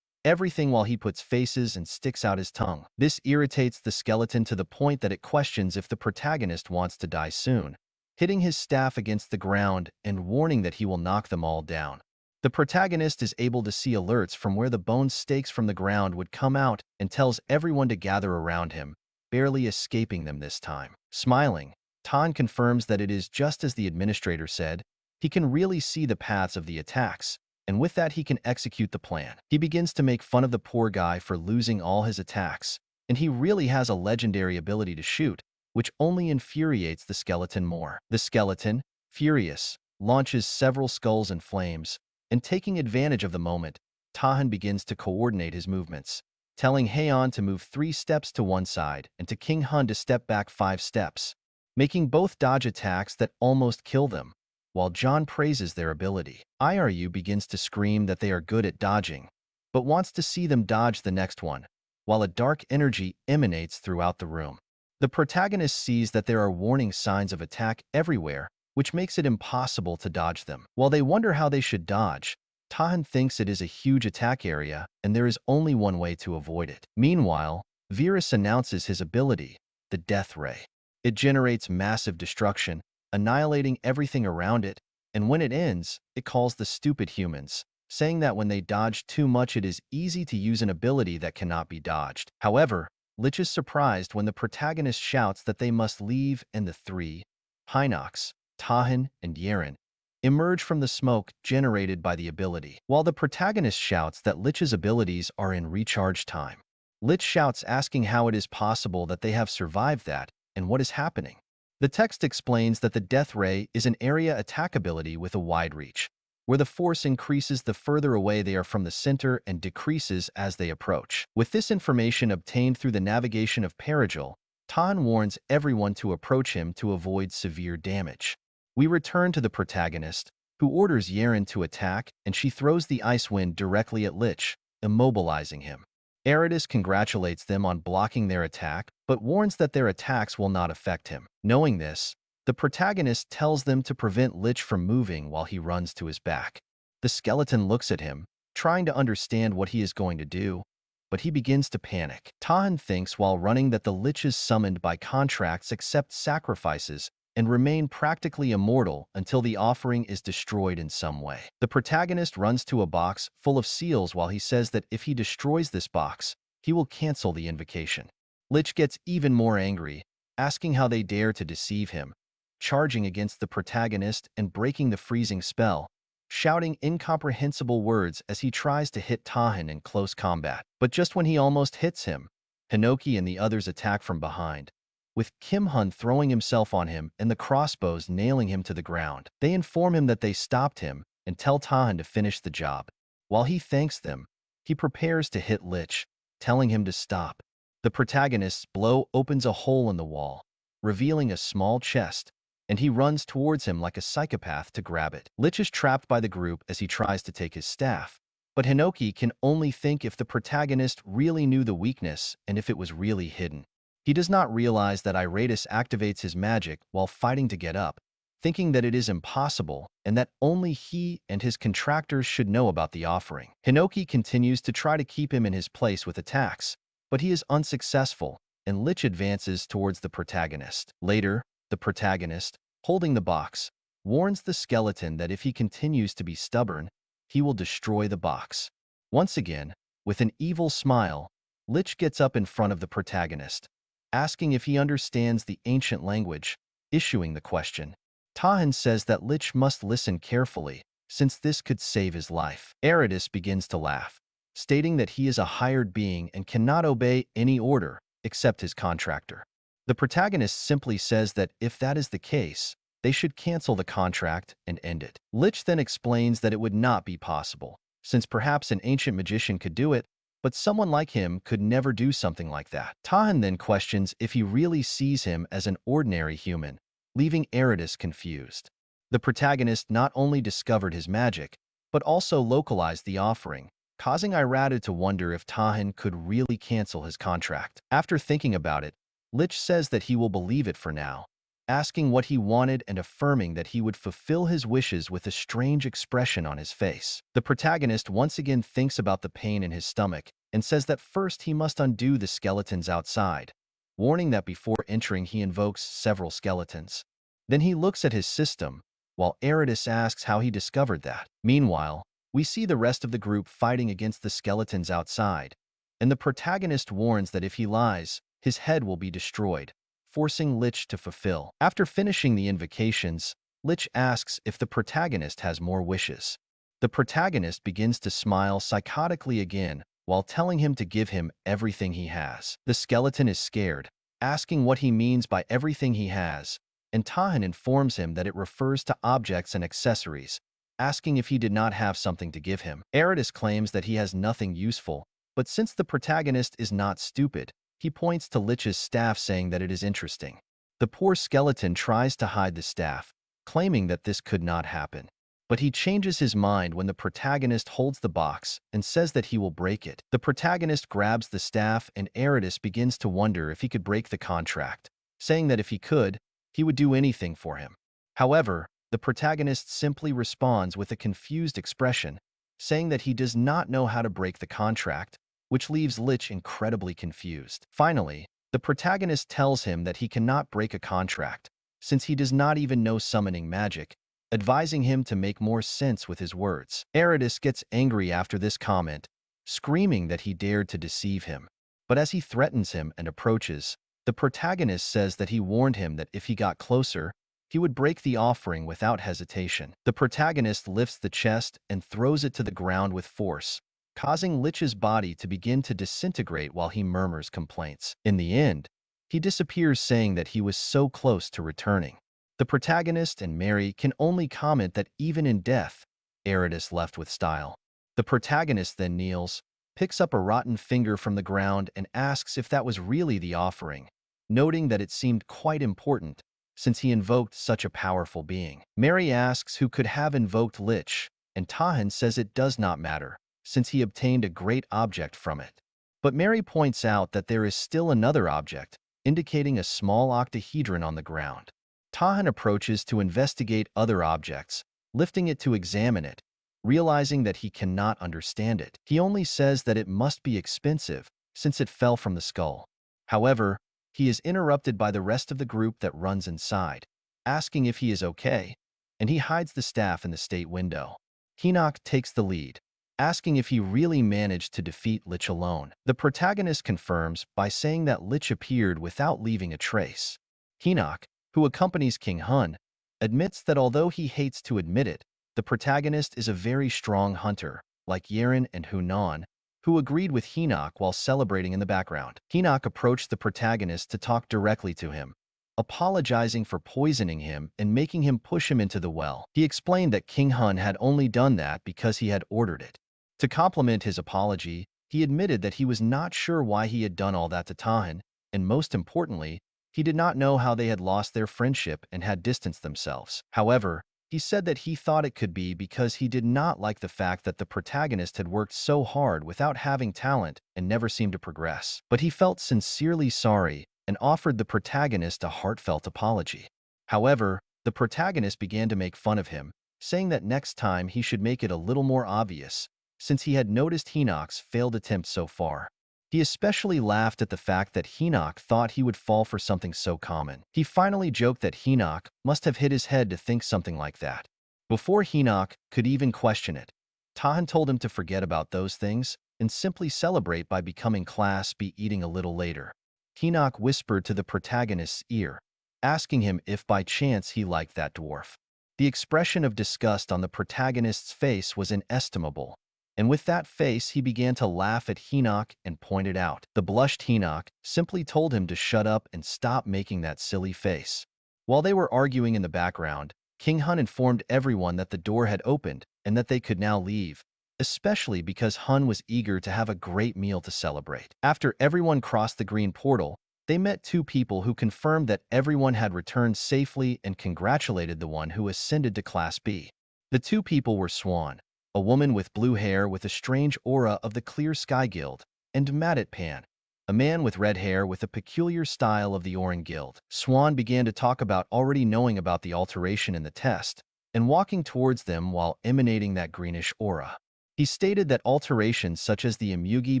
Everything while he puts faces and sticks out his tongue. This irritates the skeleton to the point that it questions if the protagonist wants to die soon, hitting his staff against the ground and warning that he will knock them all down. The protagonist is able to see alerts from where the bone stakes from the ground would come out and tells everyone to gather around him, barely escaping them this time. Smiling, Tan confirms that it is just as the administrator said. He can really see the paths of the attacks, and with that he can execute the plan. He begins to make fun of the poor guy for losing all his attacks, and he really has a legendary ability to shoot, which only infuriates the skeleton more. The skeleton, furious, launches several skulls and flames, and taking advantage of the moment, Tahan begins to coordinate his movements, telling Heian to move 3 steps to one side and to King Hun to step back 5 steps, making both dodge attacks that almost kill them, while John praises their ability. IRU begins to scream that they are good at dodging, but wants to see them dodge the next one, while a dark energy emanates throughout the room. The protagonist sees that there are warning signs of attack everywhere, which makes it impossible to dodge them. While they wonder how they should dodge, Tahan thinks it is a huge attack area and there is only one way to avoid it. Meanwhile, Virus announces his ability, the Death Ray. It generates massive destruction, annihilating everything around it, and when it ends, it calls the stupid humans, saying that when they dodge too much it is easy to use an ability that cannot be dodged. However, Lich is surprised when the protagonist shouts that they must leave and the three, Hinox, Tahan, and Yeren, emerge from the smoke generated by the ability. While the protagonist shouts that Lich's abilities are in recharge time, Lich shouts asking how it is possible that they have survived that and what is happening. The text explains that the Death Ray is an area attack ability with a wide reach, where the force increases the further away they are from the center and decreases as they approach. With this information obtained through the navigation of Perigil, Tan warns everyone to approach him to avoid severe damage. We return to the protagonist, who orders Yeren to attack, and she throws the ice wind directly at Lich, immobilizing him. Eridus congratulates them on blocking their attack, but warns that their attacks will not affect him. Knowing this, the protagonist tells them to prevent Lich from moving while he runs to his back. The skeleton looks at him, trying to understand what he is going to do, but he begins to panic. Tahan thinks while running that the Liches summoned by contracts accept sacrifices and remain practically immortal until the offering is destroyed in some way. The protagonist runs to a box full of seals while he says that if he destroys this box, he will cancel the invocation. Lich gets even more angry, asking how they dare to deceive him, charging against the protagonist and breaking the freezing spell, shouting incomprehensible words as he tries to hit Tahan in close combat. But just when he almost hits him, Hinoki and the others attack from behind, with Kim Hun throwing himself on him and the crossbows nailing him to the ground. They inform him that they stopped him and tell Tahan to finish the job. While he thanks them, he prepares to hit Lich, telling him to stop. The protagonist's blow opens a hole in the wall, revealing a small chest, and he runs towards him like a psychopath to grab it. Lich is trapped by the group as he tries to take his staff, but Hinoki can only think if the protagonist really knew the weakness and if it was really hidden. He does not realize that Iratus activates his magic while fighting to get up, thinking that it is impossible and that only he and his contractors should know about the offering. Hinoki continues to try to keep him in his place with attacks, but he is unsuccessful, and Lich advances towards the protagonist. Later, the protagonist, holding the box, warns the skeleton that if he continues to be stubborn, he will destroy the box. Once again, with an evil smile, Lich gets up in front of the protagonist, asking if he understands the ancient language, issuing the question. Tahan says that Lich must listen carefully, since this could save his life. Eridus begins to laugh, stating that he is a hired being and cannot obey any order except his contractor. The protagonist simply says that if that is the case, they should cancel the contract and end it. Lich then explains that it would not be possible, since perhaps an ancient magician could do it, but someone like him could never do something like that. Tahan then questions if he really sees him as an ordinary human, leaving Eridus confused. The protagonist not only discovered his magic, but also localized the offering, causing Iratu to wonder if Tahan could really cancel his contract. After thinking about it, Lich says that he will believe it for now, asking what he wanted and affirming that he would fulfill his wishes with a strange expression on his face. The protagonist once again thinks about the pain in his stomach and says that first he must undo the skeletons outside, warning that before entering he invokes several skeletons. Then he looks at his system, while Eridus asks how he discovered that. Meanwhile, we see the rest of the group fighting against the skeletons outside, and the protagonist warns that if he lies, his head will be destroyed, forcing Lich to fulfill. After finishing the invocations, Lich asks if the protagonist has more wishes. The protagonist begins to smile psychotically again while telling him to give him everything he has. The skeleton is scared, asking what he means by everything he has, and Tahan informs him that it refers to objects and accessories, asking if he did not have something to give him. Eridus claims that he has nothing useful, but since the protagonist is not stupid, he points to Lich's staff saying that it is interesting. The poor skeleton tries to hide the staff, claiming that this could not happen. But he changes his mind when the protagonist holds the box and says that he will break it. The protagonist grabs the staff and Eridus begins to wonder if he could break the contract, saying that if he could, he would do anything for him. However, the protagonist simply responds with a confused expression, saying that he does not know how to break the contract, which leaves Lich incredibly confused. Finally, The protagonist tells him that he cannot break a contract, since he does not even know summoning magic, advising him to make more sense with his words. Eridas gets angry after this comment, screaming that he dared to deceive him. But as he threatens him and approaches, the protagonist says that he warned him that if he got closer, he would break the offering without hesitation. The protagonist lifts the chest and throws it to the ground with force, causing Lich's body to begin to disintegrate while he murmurs complaints. In the end, he disappears, saying that he was so close to returning. The protagonist and Mary can only comment that even in death, Eridas left with style. The protagonist then kneels, picks up a rotten finger from the ground and asks if that was really the offering, noting that it seemed quite important since he invoked such a powerful being. Mary asks who could have invoked Lich, and Tahan says it does not matter, since he obtained a great object from it. But Mary points out that there is still another object, indicating a small octahedron on the ground. Tahan approaches to investigate other objects, lifting it to examine it, realizing that he cannot understand it. He only says that it must be expensive, since it fell from the skull. However, he is interrupted by the rest of the group that runs inside, asking if he is okay, and he hides the staff in the state window. Hinoc takes the lead, asking if he really managed to defeat Lich alone. The protagonist confirms by saying that Lich appeared without leaving a trace. Hinoc, who accompanies King Hun, admits that although he hates to admit it, the protagonist is a very strong hunter, like Yeren and Hunan, who agreed with Hinoc while celebrating in the background. Hinoc approached the protagonist to talk directly to him, apologizing for poisoning him and making him push him into the well. He explained that King Hun had only done that because he had ordered it. To compliment his apology, he admitted that he was not sure why he had done all that to Tahan, and most importantly, he did not know how they had lost their friendship and had distanced themselves. However, he said that he thought it could be because he did not like the fact that the protagonist had worked so hard without having talent and never seemed to progress. But he felt sincerely sorry and offered the protagonist a heartfelt apology. However, the protagonist began to make fun of him, saying that next time he should make it a little more obvious, since he had noticed Hinoc's failed attempt so far. He especially laughed at the fact that Hinoc thought he would fall for something so common. He finally joked that Hinoc must have hit his head to think something like that. Before Hinoc could even question it, Tahan told him to forget about those things and simply celebrate by becoming Class B eating a little later. Hinoc whispered to the protagonist's ear, asking him if by chance he liked that dwarf. The expression of disgust on the protagonist's face was inestimable, and with that face he began to laugh at Hinoc and pointed out. The blushed Hinoc simply told him to shut up and stop making that silly face. While they were arguing in the background, King Hun informed everyone that the door had opened and that they could now leave, especially because Hun was eager to have a great meal to celebrate. After everyone crossed the green portal, they met two people who confirmed that everyone had returned safely and congratulated the one who ascended to Class B. The two people were Swan, a woman with blue hair with a strange aura of the Clear Sky Guild, and Madat Pan, a man with red hair with a peculiar style of the Oran Guild. Swan began to talk about already knowing about the alteration in the test, and walking towards them while emanating that greenish aura. He stated that alterations such as the Imugi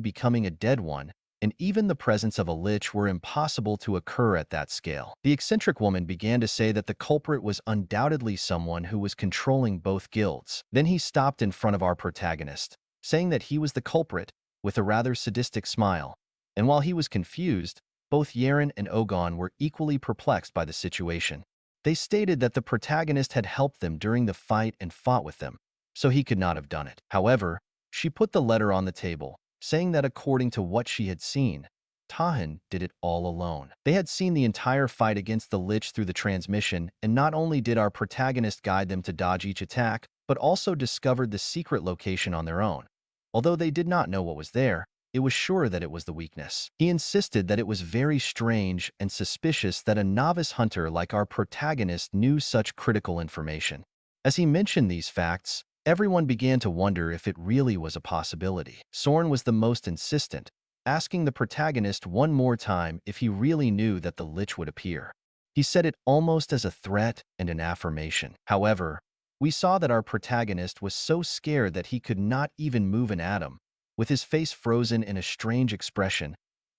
becoming a dead one, and even the presence of a lich were impossible to occur at that scale. The eccentric woman began to say that the culprit was undoubtedly someone who was controlling both guilds. Then he stopped in front of our protagonist, saying that he was the culprit, with a rather sadistic smile. And while he was confused, both Yeren and Ogon were equally perplexed by the situation. They stated that the protagonist had helped them during the fight and fought with them, so he could not have done it. However, she put the letter on the table, saying that according to what she had seen, Tahan did it all alone. They had seen the entire fight against the Lich through the transmission, and not only did our protagonist guide them to dodge each attack, but also discovered the secret location on their own. Although they did not know what was there, it was sure that it was the weakness. He insisted that it was very strange and suspicious that a novice hunter like our protagonist knew such critical information. As he mentioned these facts, everyone began to wonder if it really was a possibility. Sorn was the most insistent, asking the protagonist one more time if he really knew that the Lich would appear. He said it almost as a threat and an affirmation. However, we saw that our protagonist was so scared that he could not even move an atom, with his face frozen in a strange expression,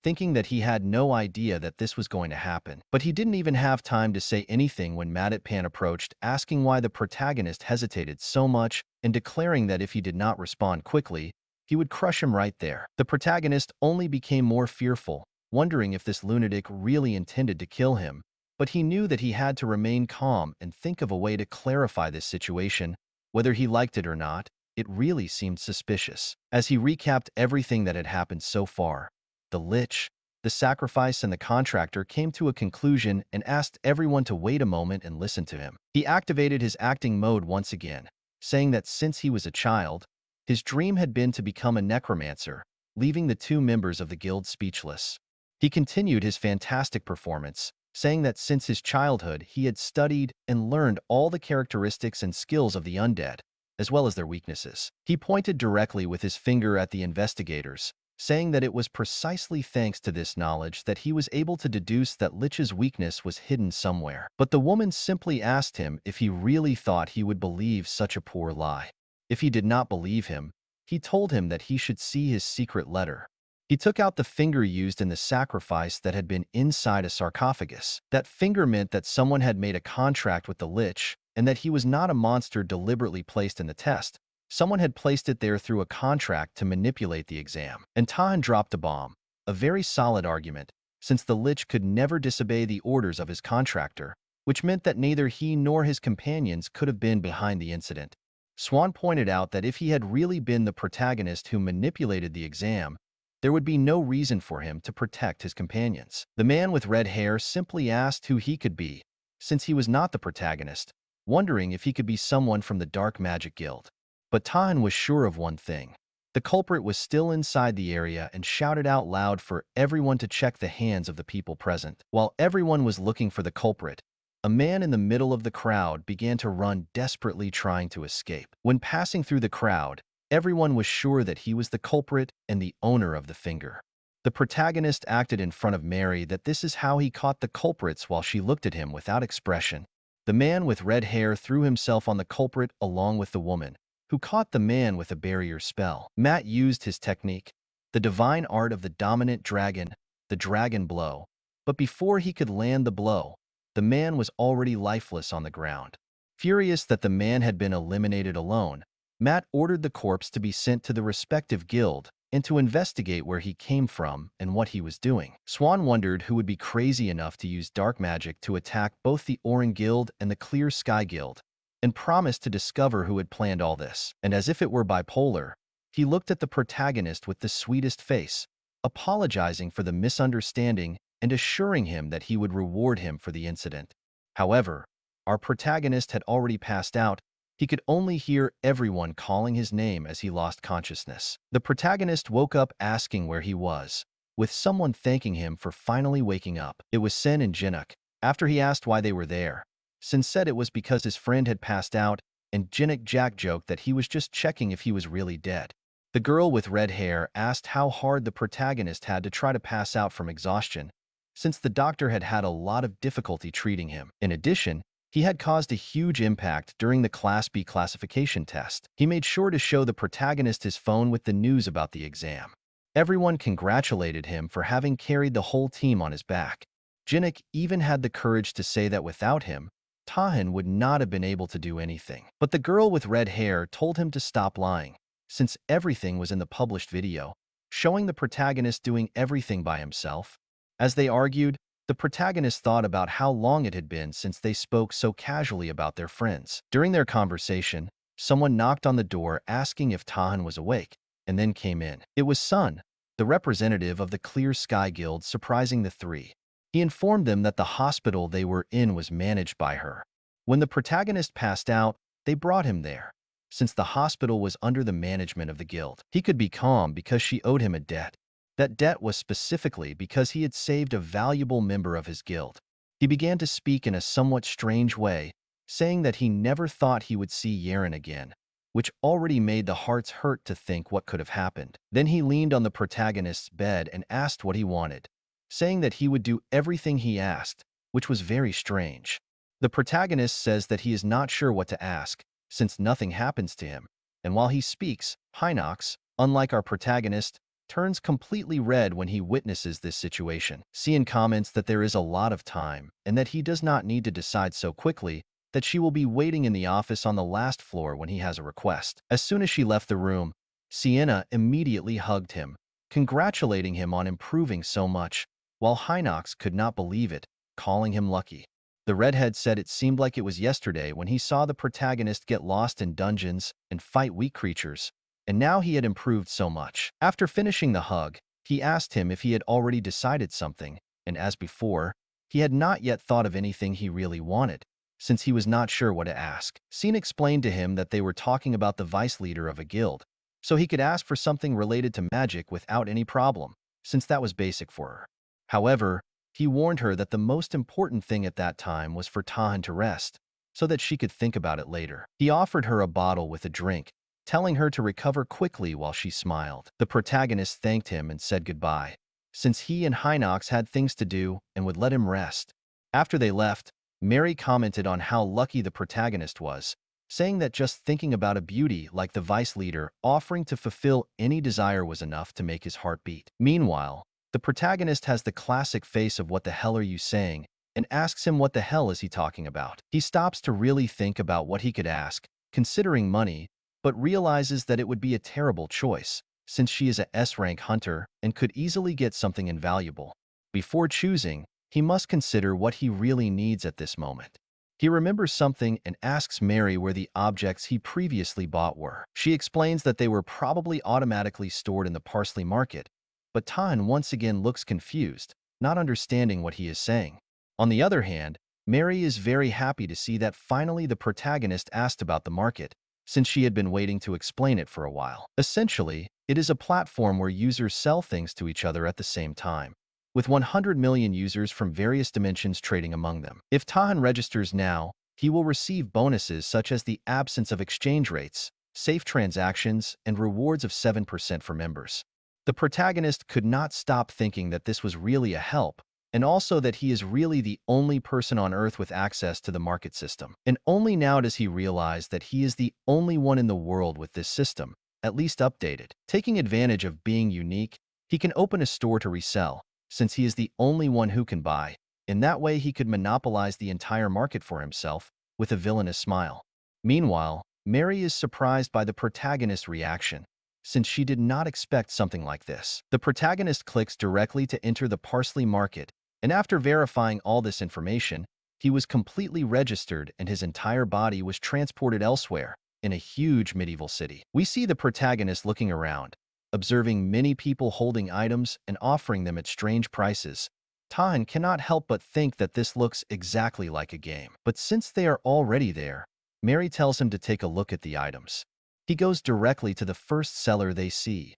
thinking that he had no idea that this was going to happen. But he didn't even have time to say anything when Pan approached, asking why the protagonist hesitated so much and declaring that if he did not respond quickly, he would crush him right there. The protagonist only became more fearful, wondering if this lunatic really intended to kill him, but he knew that he had to remain calm and think of a way to clarify this situation, whether he liked it or not. It really seemed suspicious. As he recapped everything that had happened so far, the lich, the sacrifice, and the contractor came to a conclusion and asked everyone to wait a moment and listen to him. He activated his acting mode once again, saying that since he was a child, his dream had been to become a necromancer, leaving the two members of the guild speechless. He continued his fantastic performance, saying that since his childhood he had studied and learned all the characteristics and skills of the undead, as well as their weaknesses. He pointed directly with his finger at the investigators, saying that it was precisely thanks to this knowledge that he was able to deduce that Lich's weakness was hidden somewhere. But the woman simply asked him if he really thought he would believe such a poor lie. If he did not believe him, he told him that he should see his secret letter. He took out the finger used in the sacrifice that had been inside a sarcophagus. That finger meant that someone had made a contract with the Lich, and that he was not a monster deliberately placed in the test. Someone had placed it there through a contract to manipulate the exam. And Tahan dropped a bomb, a very solid argument, since the Lich could never disobey the orders of his contractor, which meant that neither he nor his companions could have been behind the incident. Swan pointed out that if he had really been the protagonist who manipulated the exam, there would be no reason for him to protect his companions. The man with red hair simply asked who he could be, since he was not the protagonist, wondering if he could be someone from the Dark Magic Guild. But Tahan was sure of one thing. The culprit was still inside the area and shouted out loud for everyone to check the hands of the people present. While everyone was looking for the culprit, a man in the middle of the crowd began to run desperately, trying to escape. When passing through the crowd, everyone was sure that he was the culprit and the owner of the finger. The protagonist acted in front of Mary that this is how he caught the culprits while she looked at him without expression. The man with red hair threw himself on the culprit along with the woman, who caught the man with a barrier spell. Matt used his technique, the divine art of the dominant dragon, the dragon blow, but before he could land the blow, the man was already lifeless on the ground. Furious that the man had been eliminated alone, Matt ordered the corpse to be sent to the respective guild and to investigate where he came from and what he was doing. Swan wondered who would be crazy enough to use dark magic to attack both the Oran Guild and the Clear Sky Guild, and promised to discover who had planned all this. And as if it were bipolar, he looked at the protagonist with the sweetest face, apologizing for the misunderstanding and assuring him that he would reward him for the incident. However, our protagonist had already passed out. He could only hear everyone calling his name as he lost consciousness. The protagonist woke up asking where he was, with someone thanking him for finally waking up. It was Sen and Jinuk. After he asked why they were there, Sen said it was because his friend had passed out, and Jinuk Jack joked that he was just checking if he was really dead. The girl with red hair asked how hard the protagonist had to try to pass out from exhaustion, since the doctor had had a lot of difficulty treating him. In addition, he had caused a huge impact during the Class B classification test. He made sure to show the protagonist his phone with the news about the exam. Everyone congratulated him for having carried the whole team on his back. Jinuk even had the courage to say that without him, Tahan would not have been able to do anything. But the girl with red hair told him to stop lying, since everything was in the published video, showing the protagonist doing everything by himself. As they argued, the protagonist thought about how long it had been since they spoke so casually about their friends. During their conversation, someone knocked on the door asking if Tahan was awake, and then came in. It was Sun, the representative of the Clear Sky Guild, surprising the three. He informed them that the hospital they were in was managed by her. When the protagonist passed out, they brought him there, since the hospital was under the management of the guild. He could be calm because she owed him a debt. That debt was specifically because he had saved a valuable member of his guild. He began to speak in a somewhat strange way, saying that he never thought he would see Yaren again, which already made the hearts hurt to think what could have happened. Then he leaned on the protagonist's bed and asked what he wanted, saying that he would do everything he asked, which was very strange. The protagonist says that he is not sure what to ask, since nothing happens to him, and while he speaks, Hinox, unlike our protagonist, turns completely red when he witnesses this situation. Cian comments that there is a lot of time and that he does not need to decide so quickly, that she will be waiting in the office on the last floor when he has a request. As soon as she left the room, Sienna immediately hugged him, congratulating him on improving so much, while Hinox could not believe it, calling him lucky. The redhead said it seemed like it was yesterday when he saw the protagonist get lost in dungeons and fight weak creatures, and now he had improved so much. After finishing the hug, he asked him if he had already decided something, and as before, he had not yet thought of anything he really wanted, since he was not sure what to ask. Scene explained to him that they were talking about the vice leader of a guild, so he could ask for something related to magic without any problem, since that was basic for her. However, he warned her that the most important thing at that time was for Tahan to rest, so that she could think about it later. He offered her a bottle with a drink, telling her to recover quickly while she smiled. The protagonist thanked him and said goodbye, since he and Hinox had things to do and would let him rest. After they left, Mary commented on how lucky the protagonist was, saying that just thinking about a beauty like the vice leader offering to fulfill any desire was enough to make his heart beat. Meanwhile, the protagonist has the classic face of "what the hell are you saying?" and asks him what the hell is he talking about. He stops to really think about what he could ask, considering money, but realizes that it would be a terrible choice, since she is a S-rank hunter and could easily get something invaluable. Before choosing, he must consider what he really needs at this moment. He remembers something and asks Mary where the objects he previously bought were. She explains that they were probably automatically stored in the parsley market, but Tan once again looks confused, not understanding what he is saying. On the other hand, Mary is very happy to see that finally the protagonist asked about the market, since she had been waiting to explain it for a while. Essentially, it is a platform where users sell things to each other at the same time, with 100 million users from various dimensions trading among them. If Tahan registers now, he will receive bonuses such as the absence of exchange rates, safe transactions, and rewards of 7% for members. The protagonist could not stop thinking that this was really a help, and also that he is really the only person on Earth with access to the market system. And only now does he realize that he is the only one in the world with this system, at least updated. Taking advantage of being unique, he can open a store to resell, since he is the only one who can buy. In that way, he could monopolize the entire market for himself, with a villainous smile. Meanwhile, Mary is surprised by the protagonist's reaction, since she did not expect something like this. The protagonist clicks directly to enter the parsley market, and after verifying all this information, he was completely registered and his entire body was transported elsewhere, in a huge medieval city. We see the protagonist looking around, observing many people holding items and offering them at strange prices. Tan cannot help but think that this looks exactly like a game. But since they are already there, Mary tells him to take a look at the items. He goes directly to the first seller they see,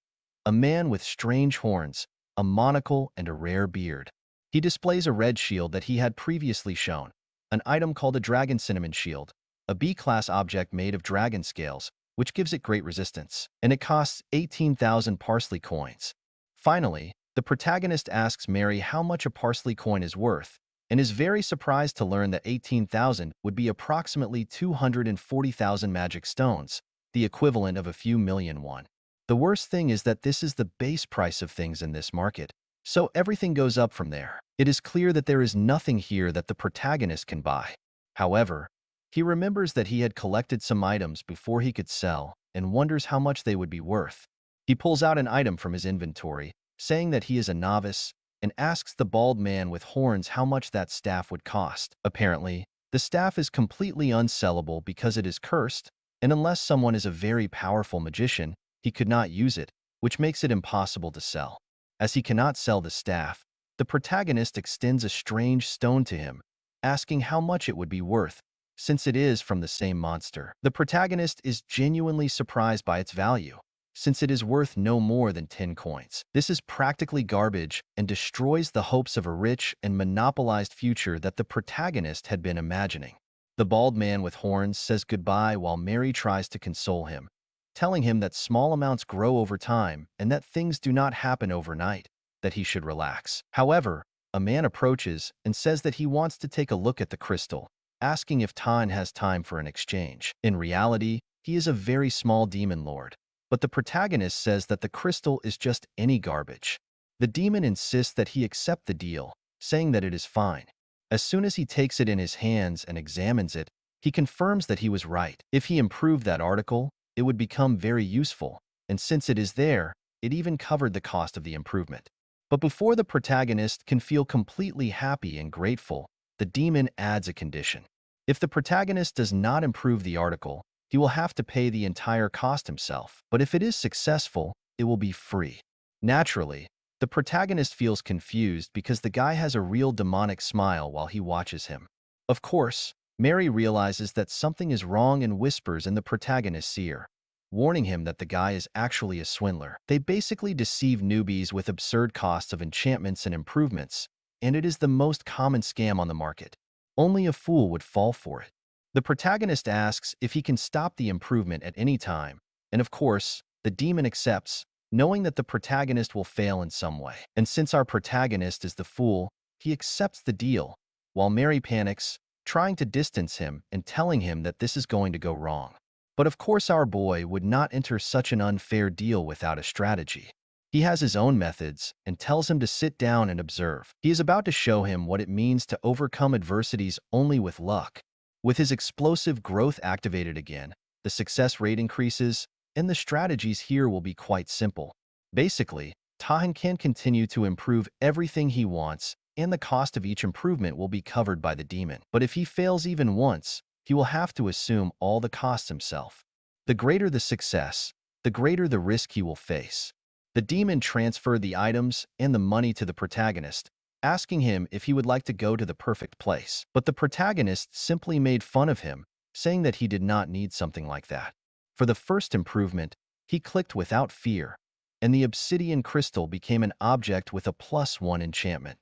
a man with strange horns, a monocle, and a rare beard. He displays a red shield that he had previously shown, an item called a dragon cinnamon shield, a B-class object made of dragon scales, which gives it great resistance, and it costs 18,000 parsley coins. Finally, the protagonist asks Mary how much a parsley coin is worth, and is very surprised to learn that 18,000 would be approximately 240,000 magic stones, the equivalent of a few million won. The worst thing is that this is the base price of things in this market, so everything goes up from there. It is clear that there is nothing here that the protagonist can buy. However, he remembers that he had collected some items before he could sell and wonders how much they would be worth. He pulls out an item from his inventory, saying that he is a novice, and asks the bald man with horns how much that staff would cost. Apparently, the staff is completely unsellable because it is cursed, and unless someone is a very powerful magician, he could not use it, which makes it impossible to sell. As he cannot sell the staff, the protagonist extends a strange stone to him, asking how much it would be worth, since it is from the same monster. The protagonist is genuinely surprised by its value, since it is worth no more than 10 coins. This is practically garbage and destroys the hopes of a rich and monopolized future that the protagonist had been imagining. The bald man with horns says goodbye while Mary tries to console him, telling him that small amounts grow over time and that things do not happen overnight, that he should relax. However, a man approaches and says that he wants to take a look at the crystal, asking if Tan has time for an exchange. In reality, he is a very small demon lord, but the protagonist says that the crystal is just any garbage. The demon insists that he accept the deal, saying that it is fine. As soon as he takes it in his hands and examines it, he confirms that he was right. If he improved that article, it would become very useful, and since it is there, it even covered the cost of the improvement. But before the protagonist can feel completely happy and grateful, the demon adds a condition. If the protagonist does not improve the article, he will have to pay the entire cost himself. But if it is successful, it will be free. Naturally, the protagonist feels confused because the guy has a real demonic smile while he watches him. Of course, Mary realizes that something is wrong and whispers in the protagonist's ear, warning him that the guy is actually a swindler. They basically deceive newbies with absurd costs of enchantments and improvements, and it is the most common scam on the market. Only a fool would fall for it. The protagonist asks if he can stop the improvement at any time, and of course, the demon accepts, knowing that the protagonist will fail in some way. And since our protagonist is the fool, he accepts the deal, while Mary panics, trying to distance him and telling him that this is going to go wrong. But of course our boy would not enter such an unfair deal without a strategy. He has his own methods and tells him to sit down and observe. He is about to show him what it means to overcome adversities only with luck. With his explosive growth activated again, the success rate increases, and the strategies here will be quite simple. Basically, Tahan can continue to improve everything he wants, and the cost of each improvement will be covered by the demon. But if he fails even once, he will have to assume all the costs himself. The greater the success, the greater the risk he will face. The demon transferred the items and the money to the protagonist, asking him if he would like to go to the perfect place. But the protagonist simply made fun of him, saying that he did not need something like that. For the first improvement, he clicked without fear, and the obsidian crystal became an object with a +1 enchantment.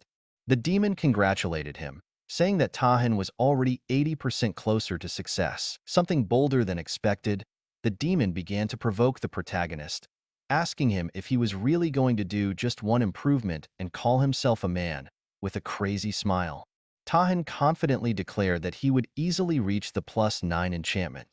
The demon congratulated him, saying that Tahan was already 80% closer to success. Something bolder than expected, the demon began to provoke the protagonist, asking him if he was really going to do just one improvement and call himself a man, with a crazy smile. Tahan confidently declared that he would easily reach the +9 enchantment.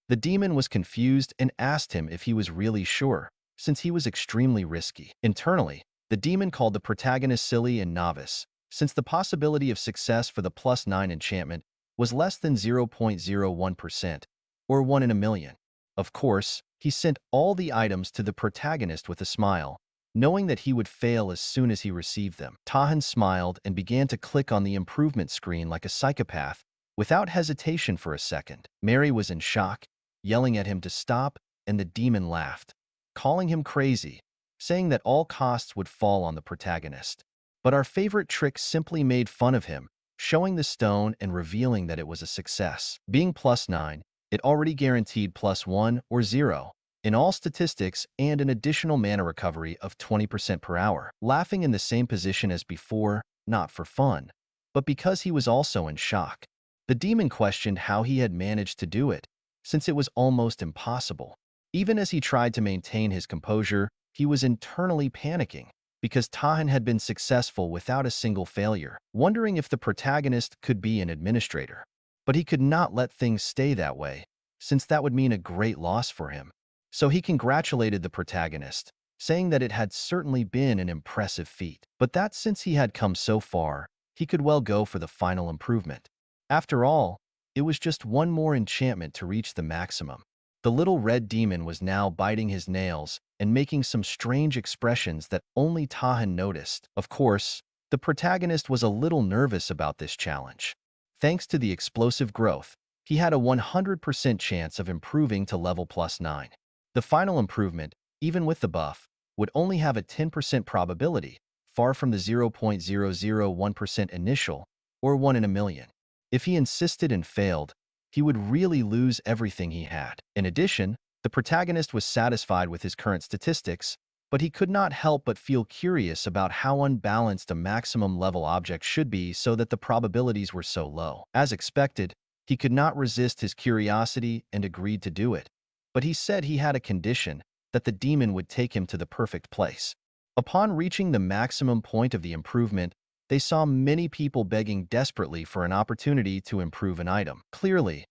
The demon was confused and asked him if he was really sure, since he was extremely risky. Internally, the demon called the protagonist silly and novice, since the possibility of success for the +9 enchantment was less than 0.01%, or 1 in a million. Of course, he sent all the items to the protagonist with a smile, knowing that he would fail as soon as he received them. Tahan smiled and began to click on the improvement screen like a psychopath, without hesitation for a second. Mary was in shock, yelling at him to stop, and the demon laughed, calling him crazy, saying that all costs would fall on the protagonist. But our favorite trick simply made fun of him, showing the stone and revealing that it was a success. Being +9, it already guaranteed +1 or 0 in all statistics and an additional mana recovery of 20% per hour. Laughing in the same position as before, not for fun, but because he was also in shock. The demon questioned how he had managed to do it, since it was almost impossible. Even as he tried to maintain his composure, he was internally panicking, because Tahan had been successful without a single failure, wondering if the protagonist could be an administrator. But he could not let things stay that way, since that would mean a great loss for him. So he congratulated the protagonist, saying that it had certainly been an impressive feat, but that since he had come so far, he could well go for the final improvement. After all, it was just one more enchantment to reach the maximum. The little red demon was now biting his nails and making some strange expressions that only Tahan noticed. Of course, the protagonist was a little nervous about this challenge. Thanks to the explosive growth, he had a 100% chance of improving to level +9. The final improvement, even with the buff, would only have a 10% probability, far from the 0.001% initial, or 1 in a million. If he insisted and failed, he would really lose everything he had. In addition, the protagonist was satisfied with his current statistics, but he could not help but feel curious about how unbalanced a maximum level object should be so that the probabilities were so low. As expected, he could not resist his curiosity and agreed to do it, but he said he had a condition that the demon would take him to the perfect place. Upon reaching the maximum point of the improvement, they saw many people begging desperately for an opportunity to improve an item. Clearly,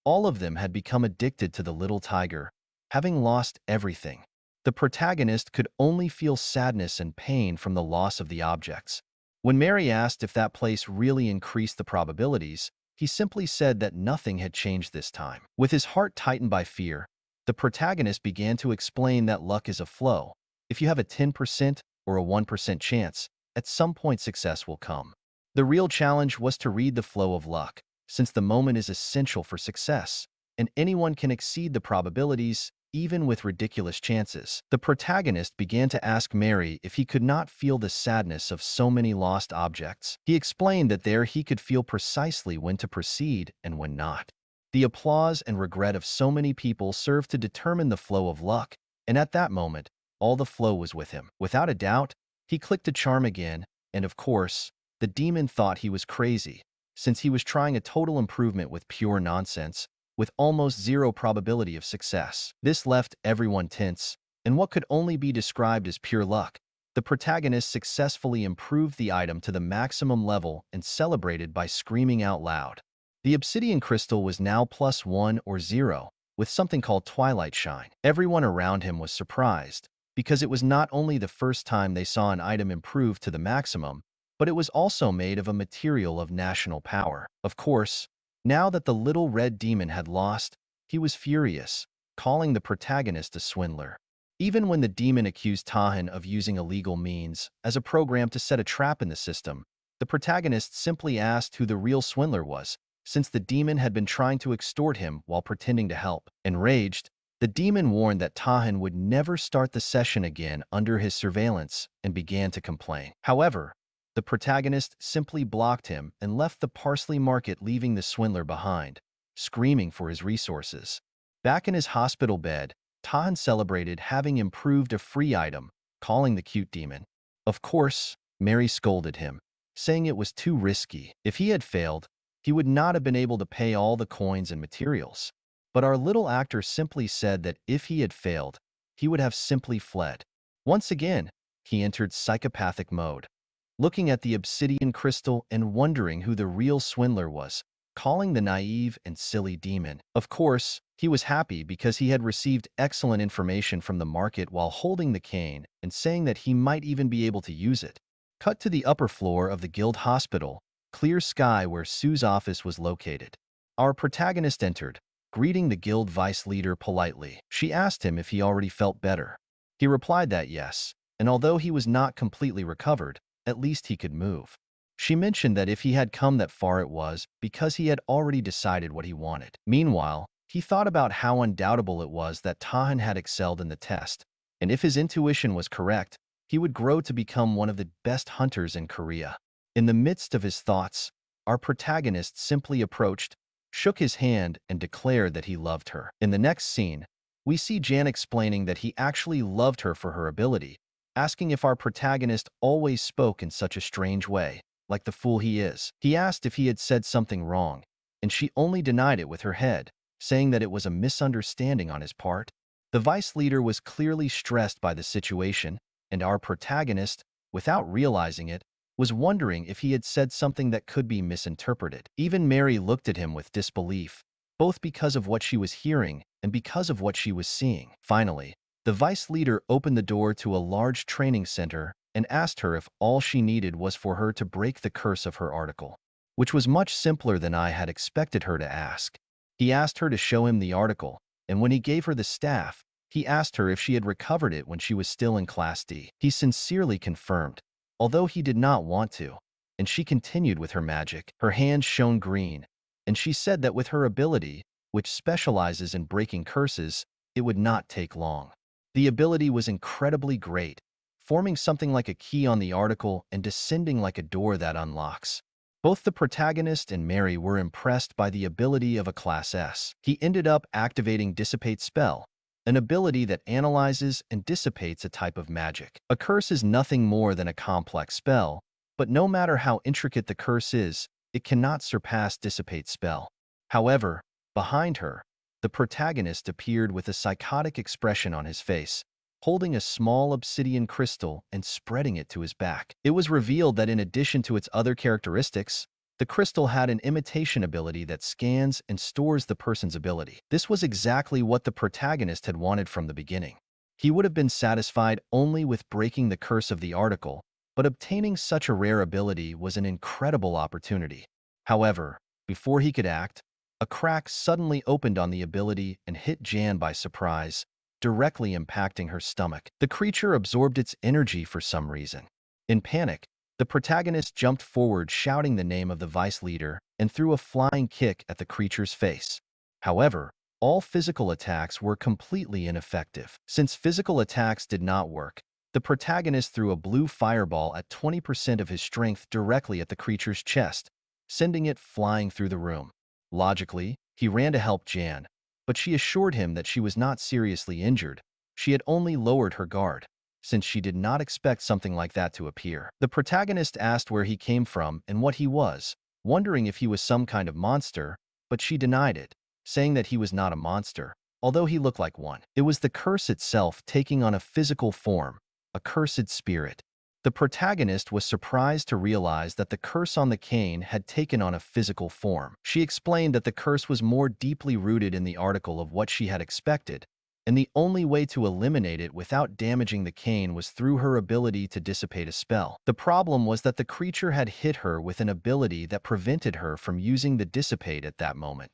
all of them had become addicted to the little tiger, having lost everything. The protagonist could only feel sadness and pain from the loss of the objects. When Mary asked if that place really increased the probabilities, he simply said that nothing had changed this time. With his heart tightened by fear, the protagonist began to explain that luck is a flow. If you have a 10% or a 1% chance, at some point success will come. The real challenge was to read the flow of luck, since the moment is essential for success, and anyone can exceed the probabilities, even with ridiculous chances. The protagonist began to ask Mary if he could not feel the sadness of so many lost objects. He explained that there he could feel precisely when to proceed and when not. The applause and regret of so many people served to determine the flow of luck, and at that moment, all the flow was with him. Without a doubt, he clicked a charm again, and of course, the demon thought he was crazy, since he was trying a total improvement with pure nonsense, with almost zero probability of success. This left everyone tense, and what could only be described as pure luck. The protagonist successfully improved the item to the maximum level and celebrated by screaming out loud. The obsidian crystal was now +1 or 0, with something called Twilight Shine. Everyone around him was surprised, because it was not only the first time they saw an item improved to the maximum, but it was also made of a material of national power. Of course, now that the little red demon had lost, he was furious, calling the protagonist a swindler. Even when the demon accused Tahan of using illegal means as a program to set a trap in the system, the protagonist simply asked who the real swindler was, since the demon had been trying to extort him while pretending to help. Enraged, the demon warned that Tahan would never start the session again under his surveillance and began to complain. However, the protagonist simply blocked him and left the parsley market, leaving the swindler behind, screaming for his resources. Back in his hospital bed, Tahan celebrated having improved a free item, calling the cute demon. Of course, Mary scolded him, saying it was too risky. If he had failed, he would not have been able to pay all the coins and materials. But our little actor simply said that if he had failed, he would have simply fled. Once again, he entered psychopathic mode, looking at the obsidian crystal and wondering who the real swindler was, calling the naive and silly demon. Of course, he was happy because he had received excellent information from the market while holding the cane and saying that he might even be able to use it. Cut to the upper floor of the guild hospital, clear sky where Sue's office was located. Our protagonist entered, greeting the guild vice leader politely. She asked him if he already felt better. He replied that yes, and although he was not completely recovered, at least he could move. She mentioned that if he had come that far it was because he had already decided what he wanted. Meanwhile, he thought about how undoubtable it was that Tahan had excelled in the test, and if his intuition was correct, he would grow to become one of the best hunters in Korea. In the midst of his thoughts, our protagonist simply approached, shook his hand, and declared that he loved her. In the next scene, we see Jan explaining that he actually loved her for her ability, asking if our protagonist always spoke in such a strange way, like the fool he is. He asked if he had said something wrong, and she only denied it with her head, saying that it was a misunderstanding on his part. The vice leader was clearly stressed by the situation, and our protagonist, without realizing it, was wondering if he had said something that could be misinterpreted. Even Mary looked at him with disbelief, both because of what she was hearing and because of what she was seeing. Finally, the vice leader opened the door to a large training center and asked her if all she needed was for her to break the curse of her article, which was much simpler than I had expected her to ask. He asked her to show him the article, and when he gave her the staff, he asked her if she had recovered it when she was still in Class D. He sincerely confirmed, although he did not want to, and she continued with her magic. Her hands shone green, and she said that with her ability, which specializes in breaking curses, it would not take long. The ability was incredibly great, forming something like a key on the article and descending like a door that unlocks. Both the protagonist and Mary were impressed by the ability of a Class S. He ended up activating Dissipate Spell, an ability that analyzes and dissipates a type of magic. A curse is nothing more than a complex spell, but no matter how intricate the curse is, it cannot surpass Dissipate Spell. However, behind her, the protagonist appeared with a psychotic expression on his face, holding a small obsidian crystal and spreading it to his back. It was revealed that in addition to its other characteristics, the crystal had an imitation ability that scans and stores the person's ability. This was exactly what the protagonist had wanted from the beginning. He would have been satisfied only with breaking the curse of the article, but obtaining such a rare ability was an incredible opportunity. However, before he could act, a crack suddenly opened on the ability and hit Jan by surprise, directly impacting her stomach. The creature absorbed its energy for some reason. In panic, the protagonist jumped forward shouting the name of the vice leader and threw a flying kick at the creature's face. However, all physical attacks were completely ineffective. Since physical attacks did not work, the protagonist threw a blue fireball at 20% of his strength directly at the creature's chest, sending it flying through the room. Logically, he ran to help Jan, but she assured him that she was not seriously injured. She had only lowered her guard, since she did not expect something like that to appear. The protagonist asked where he came from and what he was, wondering if he was some kind of monster, but she denied it, saying that he was not a monster, although he looked like one. It was the curse itself taking on a physical form, a cursed spirit. The protagonist was surprised to realize that the curse on the cane had taken on a physical form. She explained that the curse was more deeply rooted in the article of what she had expected, and the only way to eliminate it without damaging the cane was through her ability to dissipate a spell. The problem was that the creature had hit her with an ability that prevented her from using the dissipate at that moment.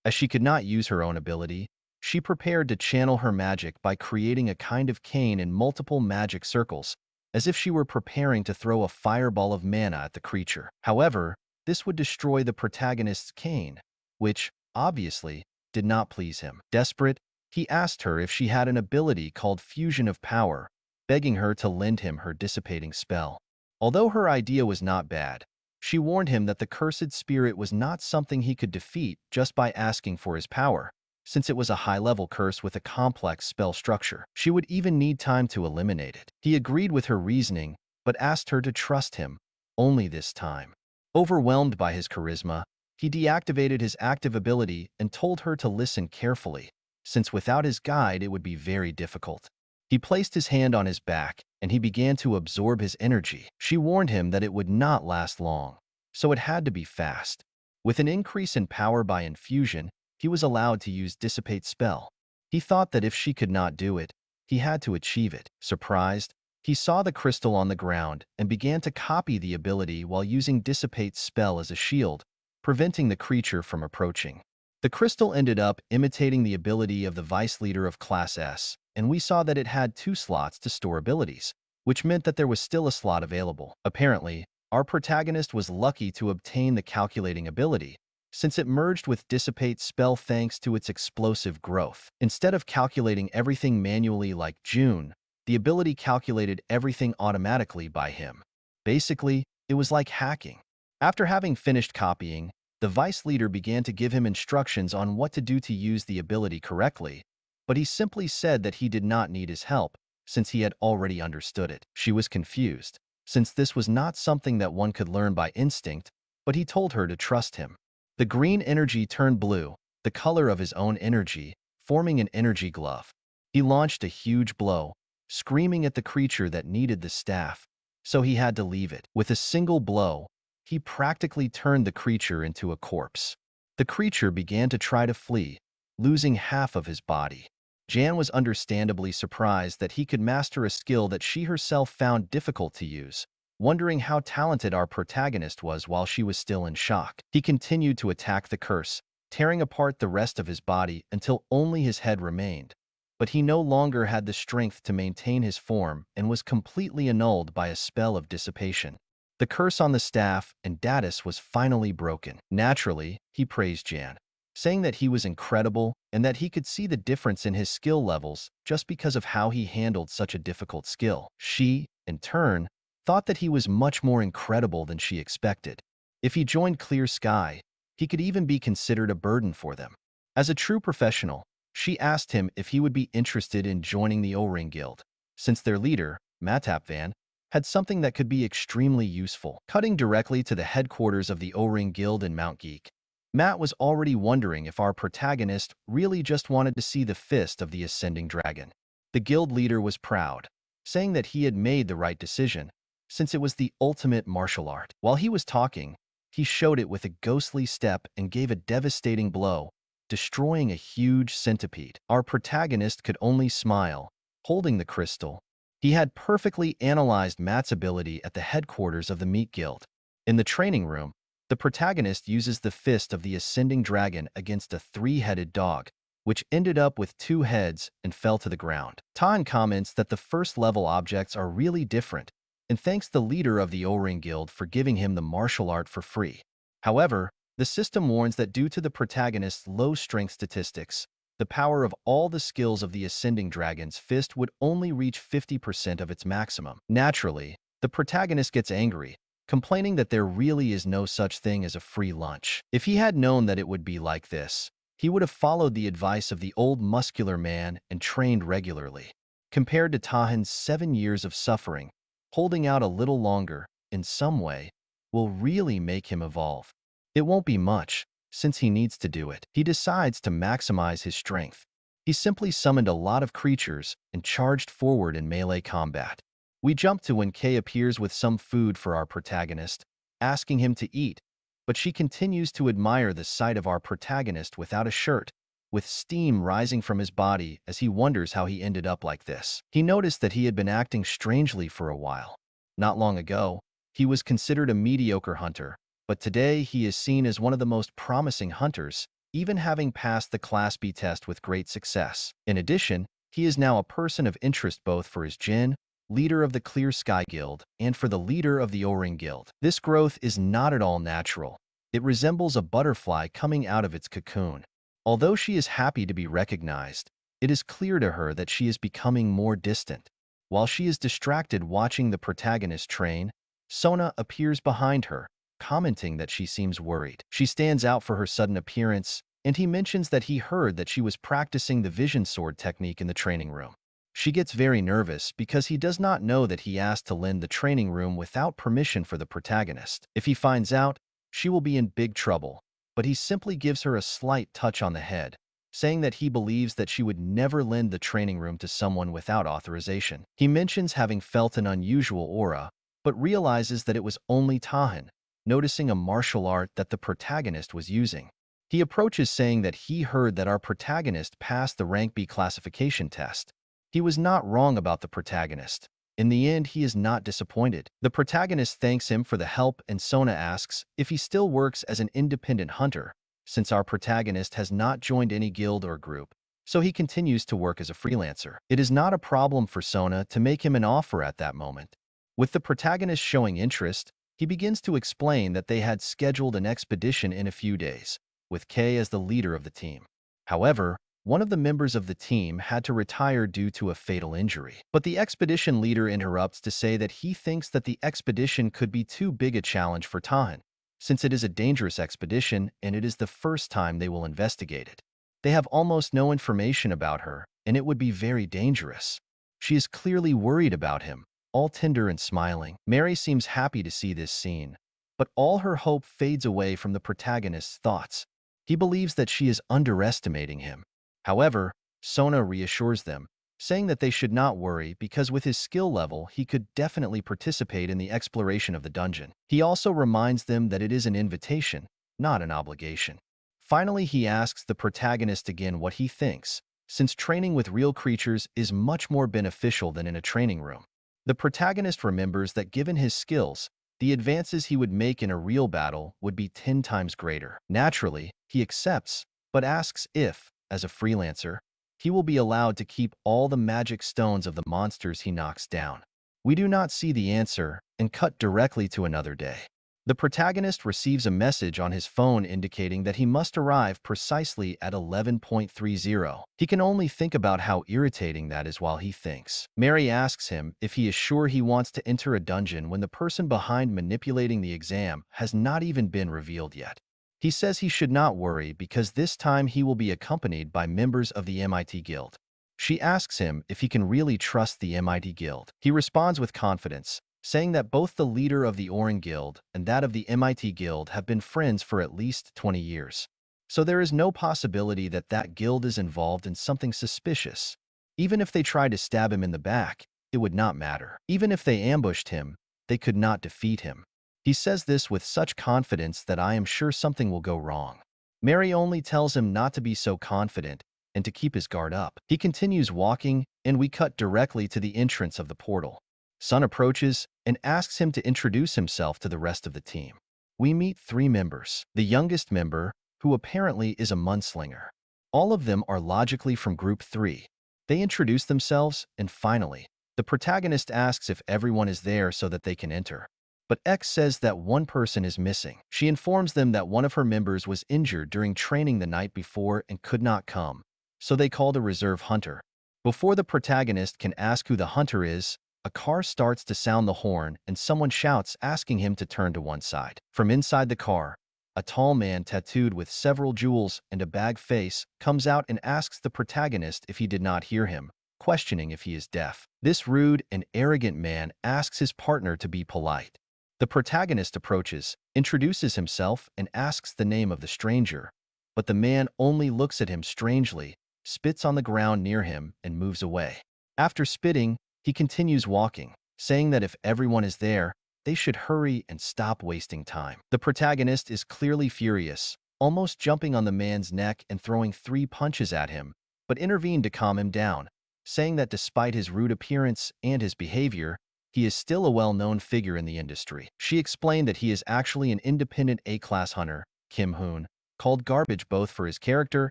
As she could not use her own ability, she prepared to channel her magic by creating a kind of cane in multiple magic circles, as if she were preparing to throw a fireball of mana at the creature. However, this would destroy the protagonist's cane, which, obviously, did not please him. Desperate, he asked her if she had an ability called Fusion of Power, begging her to lend him her dissipating spell. Although her idea was not bad, she warned him that the cursed spirit was not something he could defeat just by asking for his power, since it was a high-level curse with a complex spell structure. She would even need time to eliminate it. He agreed with her reasoning, but asked her to trust him, only this time. Overwhelmed by his charisma, he deactivated his active ability and told her to listen carefully, since without his guide it would be very difficult. He placed his hand on his back, and he began to absorb his energy. She warned him that it would not last long, so it had to be fast. With an increase in power by infusion, he was allowed to use Dissipate spell. He thought that if she could not do it, he had to achieve it. Surprised, he saw the crystal on the ground and began to copy the ability while using Dissipate spell as a shield, preventing the creature from approaching. The crystal ended up imitating the ability of the vice leader of Class S, and we saw that it had 2 slots to store abilities, which meant that there was still a slot available. Apparently, our protagonist was lucky to obtain the calculating ability, since it merged with Dissipate spell thanks to its explosive growth. Instead of calculating everything manually like June, the ability calculated everything automatically by him. Basically, it was like hacking. After having finished copying, the vice leader began to give him instructions on what to do to use the ability correctly, but he simply said that he did not need his help, since he had already understood it. She was confused, since this was not something that one could learn by instinct, but he told her to trust him. The green energy turned blue, the color of his own energy, forming an energy glove. He launched a huge blow, screaming at the creature that needed the staff, so he had to leave it. With a single blow, he practically turned the creature into a corpse. The creature began to try to flee, losing half of his body. Jan was understandably surprised that he could master a skill that she herself found difficult to use, wondering how talented our protagonist was while she was still in shock. He continued to attack the curse, tearing apart the rest of his body until only his head remained. But he no longer had the strength to maintain his form and was completely annulled by a spell of dissipation. The curse on the staff and Datus was finally broken. Naturally, he praised Jan, saying that he was incredible and that he could see the difference in his skill levels just because of how he handled such a difficult skill. She, in turn, thought that he was much more incredible than she expected. If he joined Clear Sky, he could even be considered a burden for them. As a true professional, she asked him if he would be interested in joining the O-Ring Guild, since their leader, Matapvan, had something that could be extremely useful. Cutting directly to the headquarters of the O-Ring Guild in Mount Geek, Matt was already wondering if our protagonist really just wanted to see the fist of the ascending dragon. The guild leader was proud, saying that he had made the right decision, since it was the ultimate martial art. While he was talking, he showed it with a ghostly step and gave a devastating blow, destroying a huge centipede. Our protagonist could only smile, holding the crystal. He had perfectly analyzed Matt's ability at the headquarters of the Meat Guild. In the training room, the protagonist uses the fist of the ascending dragon against a three-headed dog, which ended up with two heads and fell to the ground. Tan comments that the first-level objects are really different and thanks the leader of the O-Ring Guild for giving him the martial art for free. However, the system warns that due to the protagonist's low strength statistics, the power of all the skills of the ascending dragon's fist would only reach 50% of its maximum. Naturally, the protagonist gets angry, complaining that there really is no such thing as a free lunch. If he had known that it would be like this, he would have followed the advice of the old muscular man and trained regularly. Compared to Tahan's 7 years of suffering, holding out a little longer, in some way, will really make him evolve. It won't be much, since he needs to do it. He decides to maximize his strength. He simply summoned a lot of creatures and charged forward in melee combat. We jump to when Kay appears with some food for our protagonist, asking him to eat, but she continues to admire the sight of our protagonist without a shirt, with steam rising from his body as he wonders how he ended up like this. He noticed that he had been acting strangely for a while. Not long ago, he was considered a mediocre hunter, but today he is seen as one of the most promising hunters, even having passed the Class B test with great success. In addition, he is now a person of interest both for his Jin, leader of the Clear Sky Guild, and for the leader of the O-Ring Guild. This growth is not at all natural. It resembles a butterfly coming out of its cocoon. Although she is happy to be recognized, it is clear to her that she is becoming more distant. While she is distracted watching the protagonist train, Sona appears behind her, commenting that she seems worried. She stands out for her sudden appearance, and he mentions that he heard that she was practicing the vision sword technique in the training room. She gets very nervous because he does not know that he asked to lend the training room without permission for the protagonist. If he finds out, she will be in big trouble, but he simply gives her a slight touch on the head, saying that he believes that she would never lend the training room to someone without authorization. He mentions having felt an unusual aura, but realizes that it was only Tahan, noticing a martial art that the protagonist was using. He approaches saying that he heard that our protagonist passed the rank B classification test. He was not wrong about the protagonist. In the end, he is not disappointed. The protagonist thanks him for the help and Sona asks if he still works as an independent hunter, since our protagonist has not joined any guild or group, so he continues to work as a freelancer. It is not a problem for Sona to make him an offer at that moment. With the protagonist showing interest, he begins to explain that they had scheduled an expedition in a few days, with Kay as the leader of the team. However, one of the members of the team had to retire due to a fatal injury. But the expedition leader interrupts to say that he thinks that the expedition could be too big a challenge for Tahan, since it is a dangerous expedition and it is the first time they will investigate it. They have almost no information about her, and it would be very dangerous. She is clearly worried about him, all tender and smiling. Mary seems happy to see this scene, but all her hope fades away from the protagonist's thoughts. He believes that she is underestimating him. However, Sona reassures them, saying that they should not worry because with his skill level, he could definitely participate in the exploration of the dungeon. He also reminds them that it is an invitation, not an obligation. Finally, he asks the protagonist again what he thinks, since training with real creatures is much more beneficial than in a training room. The protagonist remembers that given his skills, the advances he would make in a real battle would be 10 times greater. Naturally, he accepts, but asks if, as a freelancer, he will be allowed to keep all the magic stones of the monsters he knocks down. We do not see the answer and cut directly to another day. The protagonist receives a message on his phone indicating that he must arrive precisely at 11:30. He can only think about how irritating that is while he thinks. Mary asks him if he is sure he wants to enter a dungeon when the person behind manipulating the exam has not even been revealed yet. He says he should not worry because this time he will be accompanied by members of the MIT Guild. She asks him if he can really trust the MIT Guild. He responds with confidence, saying that both the leader of the O-Ring Guild and that of the MIT Guild have been friends for at least 20 years. So there is no possibility that that guild is involved in something suspicious. Even if they tried to stab him in the back, it would not matter. Even if they ambushed him, they could not defeat him. He says this with such confidence that I am sure something will go wrong. Mary only tells him not to be so confident and to keep his guard up. He continues walking, and we cut directly to the entrance of the portal. Sun approaches and asks him to introduce himself to the rest of the team. We meet 3 members. The youngest member, who apparently is a munslinger. All of them are logically from Group 3. They introduce themselves, and finally, the protagonist asks if everyone is there so that they can enter. But X says that one person is missing. She informs them that one of her members was injured during training the night before and could not come, so they called a reserve hunter. Before the protagonist can ask who the hunter is, a car starts to sound the horn and someone shouts asking him to turn to one side. From inside the car, a tall man tattooed with several jewels and a bag face comes out and asks the protagonist if he did not hear him, questioning if he is deaf. This rude and arrogant man asks his partner to be polite. The protagonist approaches, introduces himself, and asks the name of the stranger, but the man only looks at him strangely, spits on the ground near him, and moves away. After spitting, he continues walking, saying that if everyone is there, they should hurry and stop wasting time. The protagonist is clearly furious, almost jumping on the man's neck and throwing 3 punches at him, but intervened to calm him down, saying that despite his rude appearance and his behavior, he is still a well-known figure in the industry. She explained that he is actually an independent A-class hunter, Kim Hoon, called garbage both for his character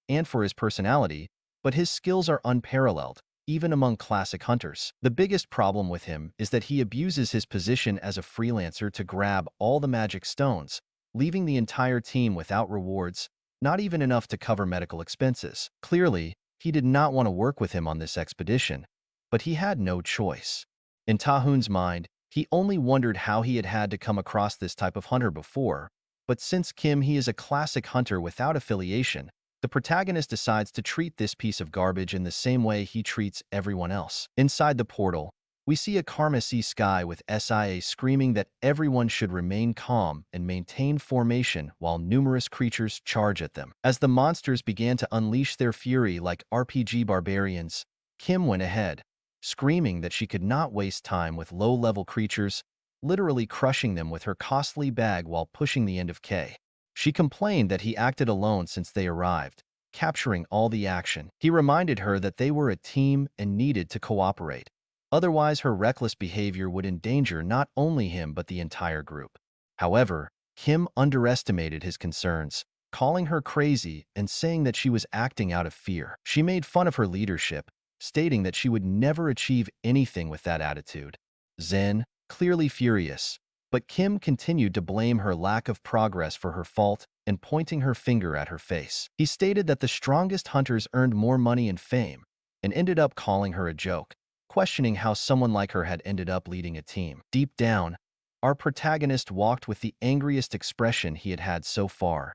and for his personality, but his skills are unparalleled, even among classic hunters. The biggest problem with him is that he abuses his position as a freelancer to grab all the magic stones, leaving the entire team without rewards, not even enough to cover medical expenses. Clearly, he did not want to work with him on this expedition, but he had no choice. In Ta-hoon's mind, he only wondered how he had had to come across this type of hunter before, but since Kim he is a classic hunter without affiliation, the protagonist decides to treat this piece of garbage in the same way he treats everyone else. Inside the portal, we see a Karmasi sky with SIA screaming that everyone should remain calm and maintain formation while numerous creatures charge at them. As the monsters began to unleash their fury like RPG barbarians, Kim went ahead, screaming that she could not waste time with low-level creatures, literally crushing them with her costly bag while pushing the end of K. She complained that he acted alone since they arrived, capturing all the action. He reminded her that they were a team and needed to cooperate. Otherwise, her reckless behavior would endanger not only him but the entire group. However, Kim underestimated his concerns, calling her crazy and saying that she was acting out of fear. She made fun of her leadership, stating that she would never achieve anything with that attitude. Zen, clearly furious, but Kim continued to blame her lack of progress for her fault and pointing her finger at her face. He stated that the strongest hunters earned more money and fame, and ended up calling her a joke, questioning how someone like her had ended up leading a team. Deep down, our protagonist walked with the angriest expression he had had so far.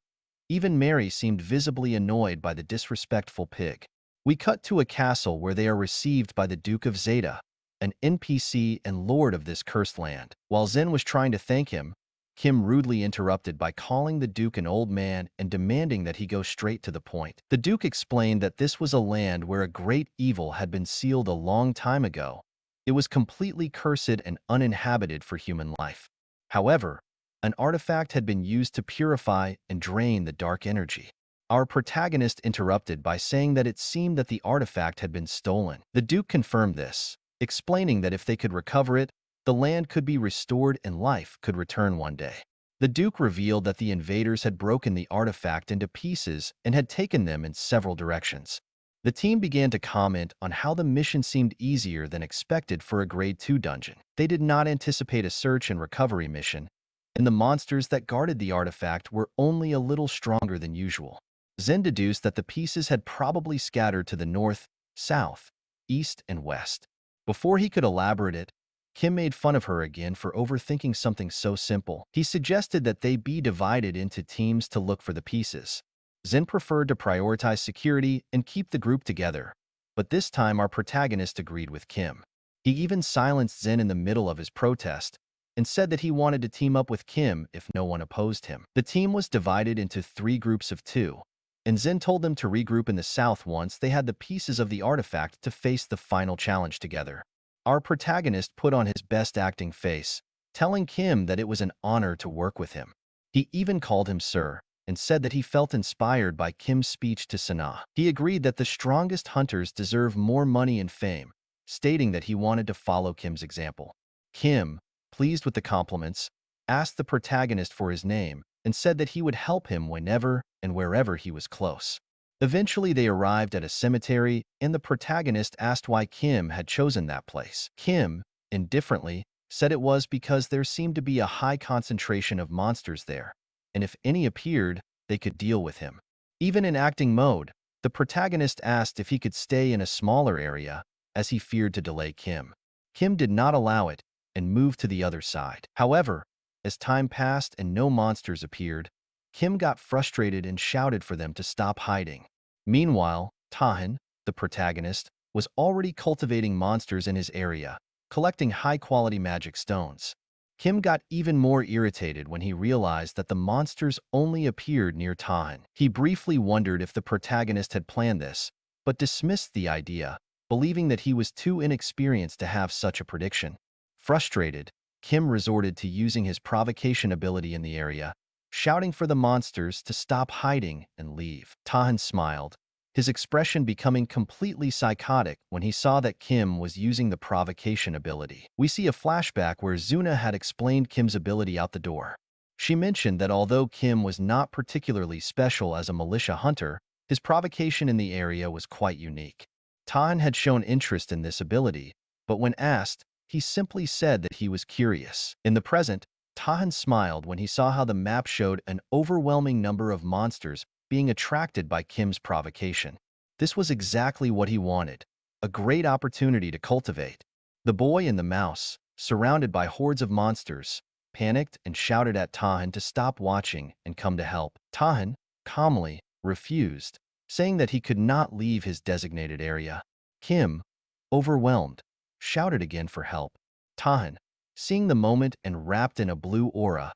Even Mary seemed visibly annoyed by the disrespectful pig. We cut to a castle where they are received by the Duke of Zeta, an NPC and lord of this cursed land. While Zen was trying to thank him, Kim rudely interrupted by calling the Duke an old man and demanding that he go straight to the point. The Duke explained that this was a land where a great evil had been sealed a long time ago. It was completely cursed and uninhabited for human life. However, an artifact had been used to purify and drain the dark energy. Our protagonist interrupted by saying that it seemed that the artifact had been stolen. The Duke confirmed this, explaining that if they could recover it, the land could be restored and life could return one day. The Duke revealed that the invaders had broken the artifact into pieces and had taken them in several directions. The team began to comment on how the mission seemed easier than expected for a Grade 2 dungeon. They did not anticipate a search and recovery mission, and the monsters that guarded the artifact were only a little stronger than usual. Zen deduced that the pieces had probably scattered to the north, south, east, and west. Before he could elaborate it, Kim made fun of her again for overthinking something so simple. He suggested that they be divided into teams to look for the pieces. Zen preferred to prioritize security and keep the group together, but this time our protagonist agreed with Kim. He even silenced Zen in the middle of his protest and said that he wanted to team up with Kim if no one opposed him. The team was divided into 3 groups of 2, and Zen told them to regroup in the south once they had the pieces of the artifact to face the final challenge together. Our protagonist put on his best acting face, telling Kim that it was an honor to work with him. He even called him sir, and said that he felt inspired by Kim's speech to Sana. He agreed that the strongest hunters deserve more money and fame, stating that he wanted to follow Kim's example. Kim, pleased with the compliments, asked the protagonist for his name and said that he would help him whenever and wherever he was close. Eventually, they arrived at a cemetery, and the protagonist asked why Kim had chosen that place. Kim, indifferently, said it was because there seemed to be a high concentration of monsters there, and if any appeared, they could deal with him. Even in acting mode, the protagonist asked if he could stay in a smaller area, as he feared to delay Kim. Kim did not allow it and moved to the other side. However, as time passed and no monsters appeared, Kim got frustrated and shouted for them to stop hiding. Meanwhile, Tahan, the protagonist, was already cultivating monsters in his area, collecting high-quality magic stones. Kim got even more irritated when he realized that the monsters only appeared near Tahan. He briefly wondered if the protagonist had planned this, but dismissed the idea, believing that he was too inexperienced to have such a prediction. Frustrated, Kim resorted to using his provocation ability in the area, shouting for the monsters to stop hiding and leave. Tahan smiled, his expression becoming completely psychotic when he saw that Kim was using the provocation ability. We see a flashback where Zuna had explained Kim's ability out the door. She mentioned that although Kim was not particularly special as a militia hunter, his provocation in the area was quite unique. Tahan had shown interest in this ability, but when asked, he simply said that he was curious. In the present, Tahan smiled when he saw how the map showed an overwhelming number of monsters being attracted by Kim's provocation. This was exactly what he wanted, a great opportunity to cultivate. The boy and the mouse, surrounded by hordes of monsters, panicked and shouted at Tahan to stop watching and come to help. Tahan, calmly, refused, saying that he could not leave his designated area. Kim, overwhelmed, shouted again for help. Tahan, seeing the moment and wrapped in a blue aura,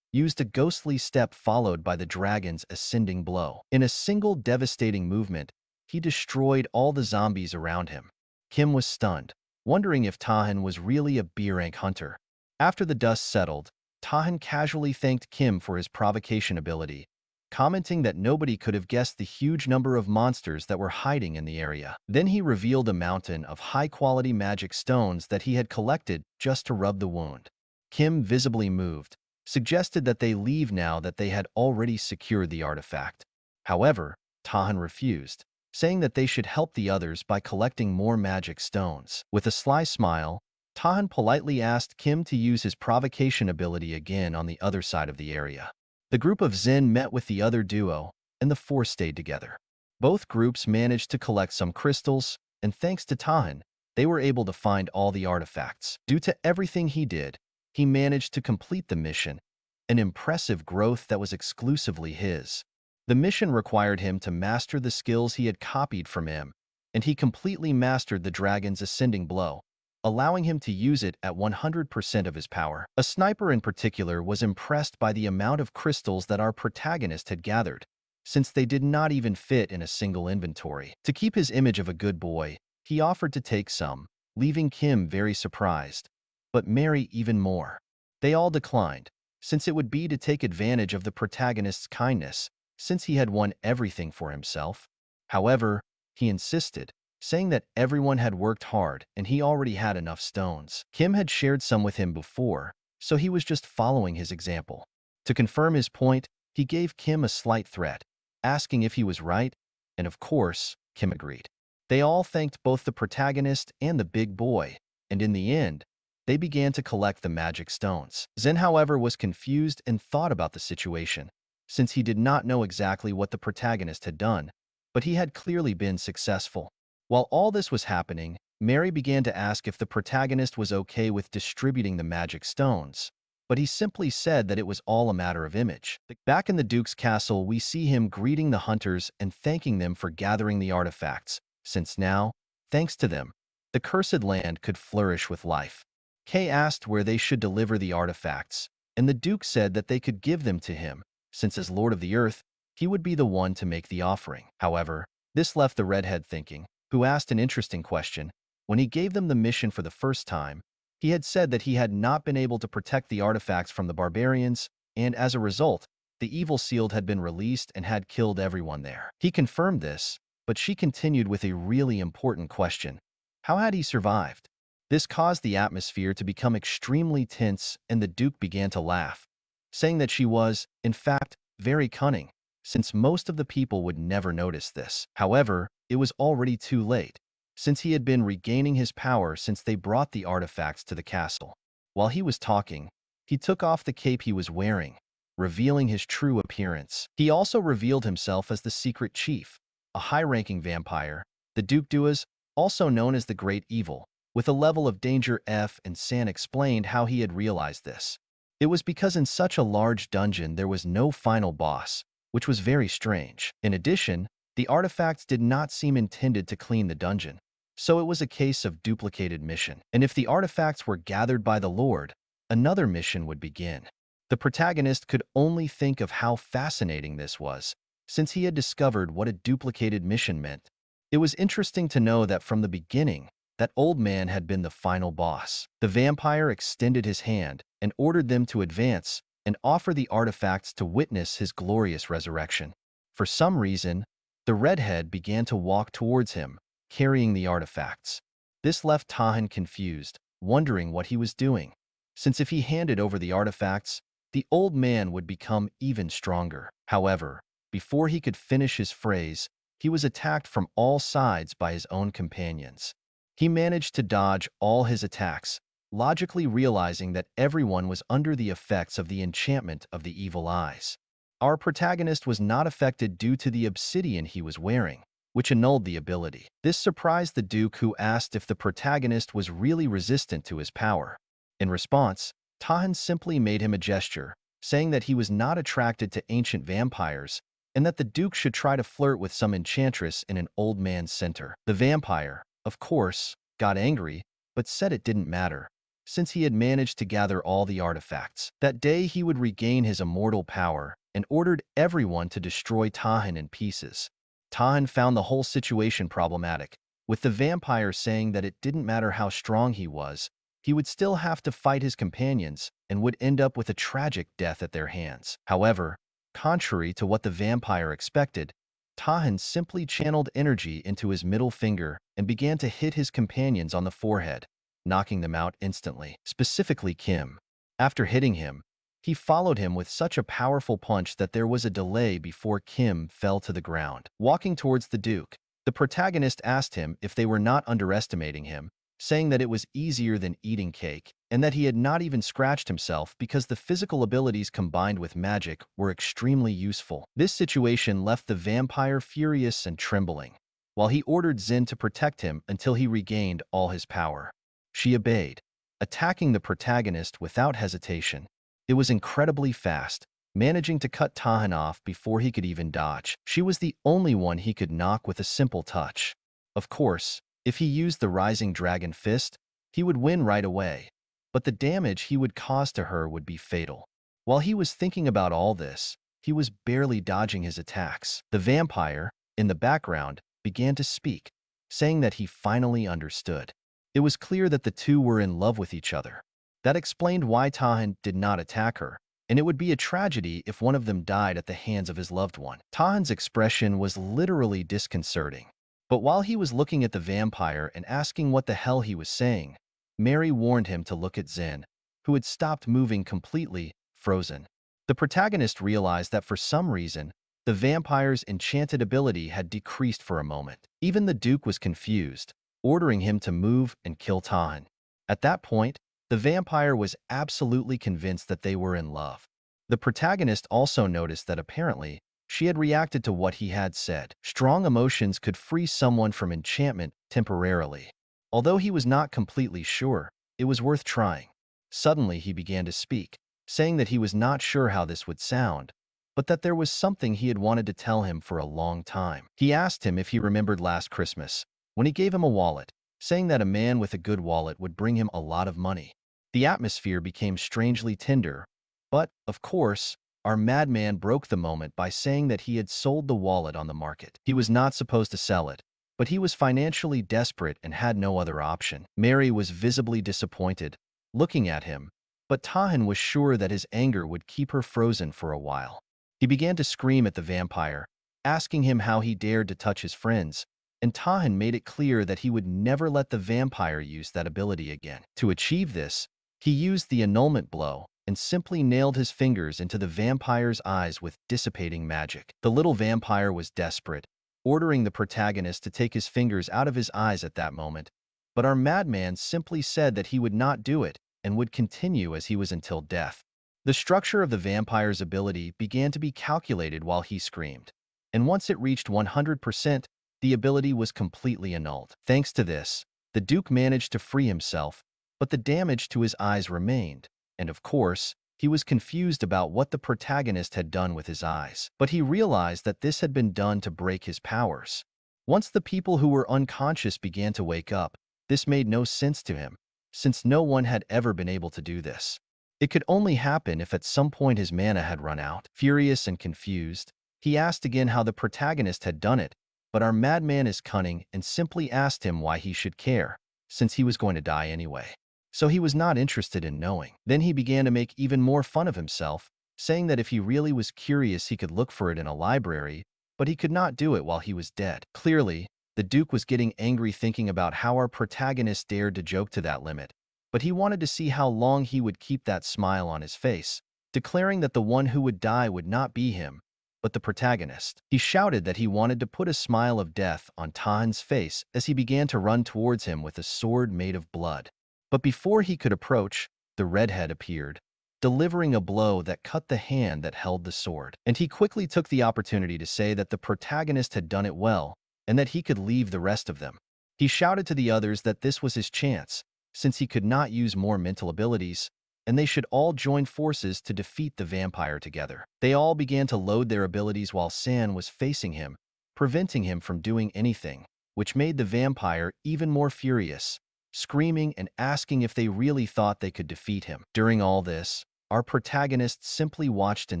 used a ghostly step followed by the dragon's ascending blow. In a single devastating movement, he destroyed all the zombies around him. Kim was stunned, wondering if Tahan was really a B-rank hunter. After the dust settled, Tahan casually thanked Kim for his provocation ability, commenting that nobody could have guessed the huge number of monsters that were hiding in the area. Then he revealed a mountain of high-quality magic stones that he had collected just to rub the wound. Kim, visibly moved, suggested that they leave now that they had already secured the artifact. However, Tahan refused, saying that they should help the others by collecting more magic stones. With a sly smile, Tahan politely asked Kim to use his provocation ability again on the other side of the area. The group of Zen met with the other duo, and the four stayed together. Both groups managed to collect some crystals, and thanks to Tahan, they were able to find all the artifacts. Due to everything he did, he managed to complete the mission, an impressive growth that was exclusively his. The mission required him to master the skills he had copied from him, and he completely mastered the dragon's ascending blow, allowing him to use it at 100% of his power. A sniper in particular was impressed by the amount of crystals that our protagonist had gathered, since they did not even fit in a single inventory. To keep his image of a good boy, he offered to take some, leaving Kim very surprised, but Mary even more. They all declined, since it would be to take advantage of the protagonist's kindness, since he had won everything for himself. However, he insisted, saying that everyone had worked hard and he already had enough stones. Kim had shared some with him before, so he was just following his example. To confirm his point, he gave Kim a slight threat, asking if he was right, and of course, Kim agreed. They all thanked both the protagonist and the big boy, and in the end, they began to collect the magic stones. Zen, however, was confused and thought about the situation, since he did not know exactly what the protagonist had done, but he had clearly been successful. While all this was happening, Mary began to ask if the protagonist was okay with distributing the magic stones, but he simply said that it was all a matter of image. Back in the Duke's castle, we see him greeting the hunters and thanking them for gathering the artifacts, since now, thanks to them, the cursed land could flourish with life. Kay asked where they should deliver the artifacts, and the Duke said that they could give them to him, since as Lord of the Earth, he would be the one to make the offering. However, this left the redhead thinking, who asked an interesting question. When he gave them the mission for the first time, he had said that he had not been able to protect the artifacts from the barbarians, and as a result, the evil sealed had been released and had killed everyone there. He confirmed this, but she continued with a really important question. How had he survived? This caused the atmosphere to become extremely tense, and the Duke began to laugh, saying that she was, in fact, very cunning, since most of the people would never notice this. However, it was already too late, since he had been regaining his power since they brought the artifacts to the castle. While he was talking, he took off the cape he was wearing, revealing his true appearance. He also revealed himself as the secret chief, a high-ranking vampire, the Duke Duas, also known as the Great Evil, with a level of danger F, and San explained how he had realized this. It was because in such a large dungeon there was no final boss, which was very strange. In addition, the artifacts did not seem intended to clean the dungeon, so it was a case of duplicated mission. And if the artifacts were gathered by the Lord, another mission would begin. The protagonist could only think of how fascinating this was, since he had discovered what a duplicated mission meant. It was interesting to know that from the beginning, that old man had been the final boss. The vampire extended his hand and ordered them to advance and offer the artifacts to witness his glorious resurrection. For some reason, the redhead began to walk towards him, carrying the artifacts. This left Tahan confused, wondering what he was doing, since if he handed over the artifacts, the old man would become even stronger. However, before he could finish his phrase, he was attacked from all sides by his own companions. He managed to dodge all his attacks, logically realizing that everyone was under the effects of the enchantment of the evil eyes. Our protagonist was not affected due to the obsidian he was wearing, which annulled the ability. This surprised the Duke, who asked if the protagonist was really resistant to his power. In response, Tahan simply made him a gesture, saying that he was not attracted to ancient vampires and that the Duke should try to flirt with some enchantress in an old man's center. The vampire, of course, got angry, but said it didn't matter, since he had managed to gather all the artifacts. That day he would regain his immortal power and ordered everyone to destroy Tahan in pieces. Tahan found the whole situation problematic, with the vampire saying that it didn't matter how strong he was, he would still have to fight his companions and would end up with a tragic death at their hands. However, contrary to what the vampire expected, Tahan simply channeled energy into his middle finger and began to hit his companions on the forehead, knocking them out instantly, specifically Kim. After hitting him, he followed him with such a powerful punch that there was a delay before Kim fell to the ground. Walking towards the Duke, the protagonist asked him if they were not underestimating him, saying that it was easier than eating cake, and that he had not even scratched himself because the physical abilities combined with magic were extremely useful. This situation left the vampire furious and trembling, while he ordered Zin to protect him until he regained all his power. She obeyed, attacking the protagonist without hesitation. It was incredibly fast, managing to cut Tahan off before he could even dodge. She was the only one he could knock with a simple touch. Of course, if he used the Rising Dragon Fist, he would win right away, but the damage he would cause to her would be fatal. While he was thinking about all this, he was barely dodging his attacks. The vampire, in the background, began to speak, saying that he finally understood. It was clear that the two were in love with each other. That explained why Tahan did not attack her, and it would be a tragedy if one of them died at the hands of his loved one. Tahan's expression was literally disconcerting. But while he was looking at the vampire and asking what the hell he was saying, Mary warned him to look at Zen, who had stopped moving completely, frozen. The protagonist realized that for some reason, the vampire's enchanted ability had decreased for a moment. Even the Duke was confused, ordering him to move and kill Tahan. At that point, the vampire was absolutely convinced that they were in love. The protagonist also noticed that apparently, she had reacted to what he had said. Strong emotions could free someone from enchantment temporarily. Although he was not completely sure, it was worth trying. Suddenly he began to speak, saying that he was not sure how this would sound, but that there was something he had wanted to tell him for a long time. He asked him if he remembered last Christmas, when he gave him a wallet, saying that a man with a good wallet would bring him a lot of money. The atmosphere became strangely tender, but, of course, our madman broke the moment by saying that he had sold the wallet on the market. He was not supposed to sell it, but he was financially desperate and had no other option. Mary was visibly disappointed, looking at him, but Tahan was sure that his anger would keep her frozen for a while. He began to scream at the vampire, asking him how he dared to touch his friends, and Tahan made it clear that he would never let the vampire use that ability again. To achieve this, he used the annulment blow and simply nailed his fingers into the vampire's eyes with dissipating magic. The little vampire was desperate, ordering the protagonist to take his fingers out of his eyes at that moment, but our madman simply said that he would not do it and would continue as he was until death. The structure of the vampire's ability began to be calculated while he screamed, and once it reached 100%, the ability was completely annulled. Thanks to this, the Duke managed to free himself, but the damage to his eyes remained, and of course, he was confused about what the protagonist had done with his eyes. But he realized that this had been done to break his powers. Once the people who were unconscious began to wake up, this made no sense to him, since no one had ever been able to do this. It could only happen if at some point his mana had run out. Furious and confused, he asked again how the protagonist had done it, but our madman is cunning and simply asked him why he should care, since he was going to die anyway. So he was not interested in knowing. Then he began to make even more fun of himself, saying that if he really was curious he could look for it in a library, but he could not do it while he was dead. Clearly, the Duke was getting angry thinking about how our protagonist dared to joke to that limit, but he wanted to see how long he would keep that smile on his face, declaring that the one who would die would not be him, but the protagonist. He shouted that he wanted to put a smile of death on Tahan's face as he began to run towards him with a sword made of blood. But before he could approach, the redhead appeared, delivering a blow that cut the hand that held the sword. And he quickly took the opportunity to say that the protagonist had done it well, and that he could leave the rest of them. He shouted to the others that this was his chance, since he could not use more mental abilities, and they should all join forces to defeat the vampire together. They all began to load their abilities while San was facing him, preventing him from doing anything, which made the vampire even more furious, screaming and asking if they really thought they could defeat him. During all this, our protagonist simply watched in